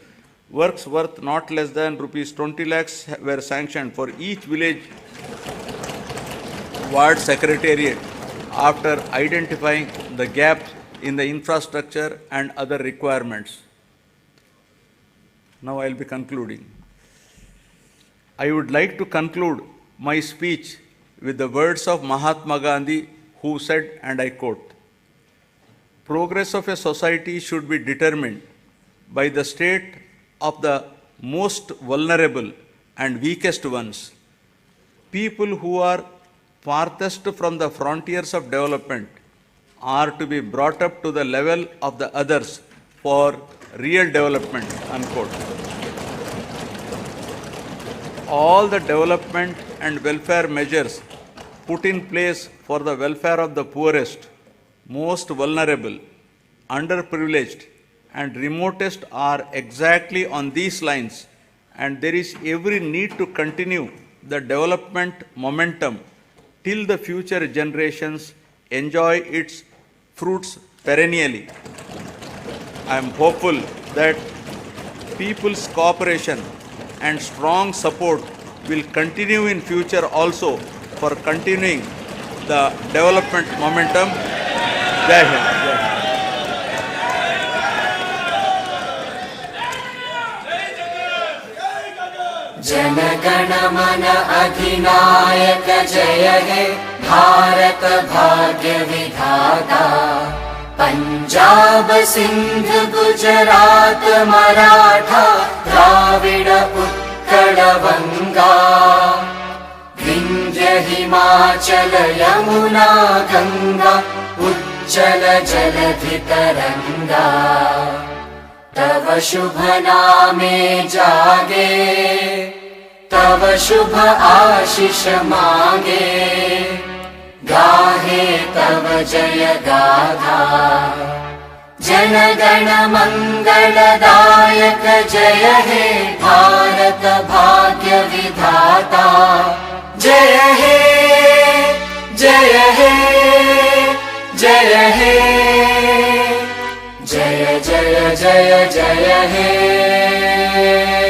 Works worth not less than rupees 20 lakhs were sanctioned for each village ward secretariat after identifying the gaps in the infrastructure and other requirements. Now I will be concluding. I would like to conclude my speech with the words of Mahatma Gandhi, who said, and I quote, "Progress of a society should be determined by the state of the most vulnerable and weakest ones. People who are farthest from the frontiers of development are to be brought up to the level of the others for real development," unquote. All the development and welfare measures put in place for the welfare of the poorest, most vulnerable, underprivileged, and remotest are exactly on these lines, and there is every need to continue the development momentum till the future generations enjoy its fruits perennially. I am hopeful that people's cooperation and strong support will continue in future also for continuing the development momentum. Jai Hind. जनगण मन अधिनायक जय हे भारत भाग्य विधाता। पंजाब सिंध गुजरात मराठा द्राविड उत्कल बंगा, विंध्य हिमाचल यमुना गंगा उज्जल जलधि तरंगा। तव शुभ नामे जागे, तव शुभ आशीष मांगे, गाहे तव जय गाथा जनगण मंगलदायक जय हे भारत भाग्य विधाता जय हे जय हे जय हे जय जय जय जय हे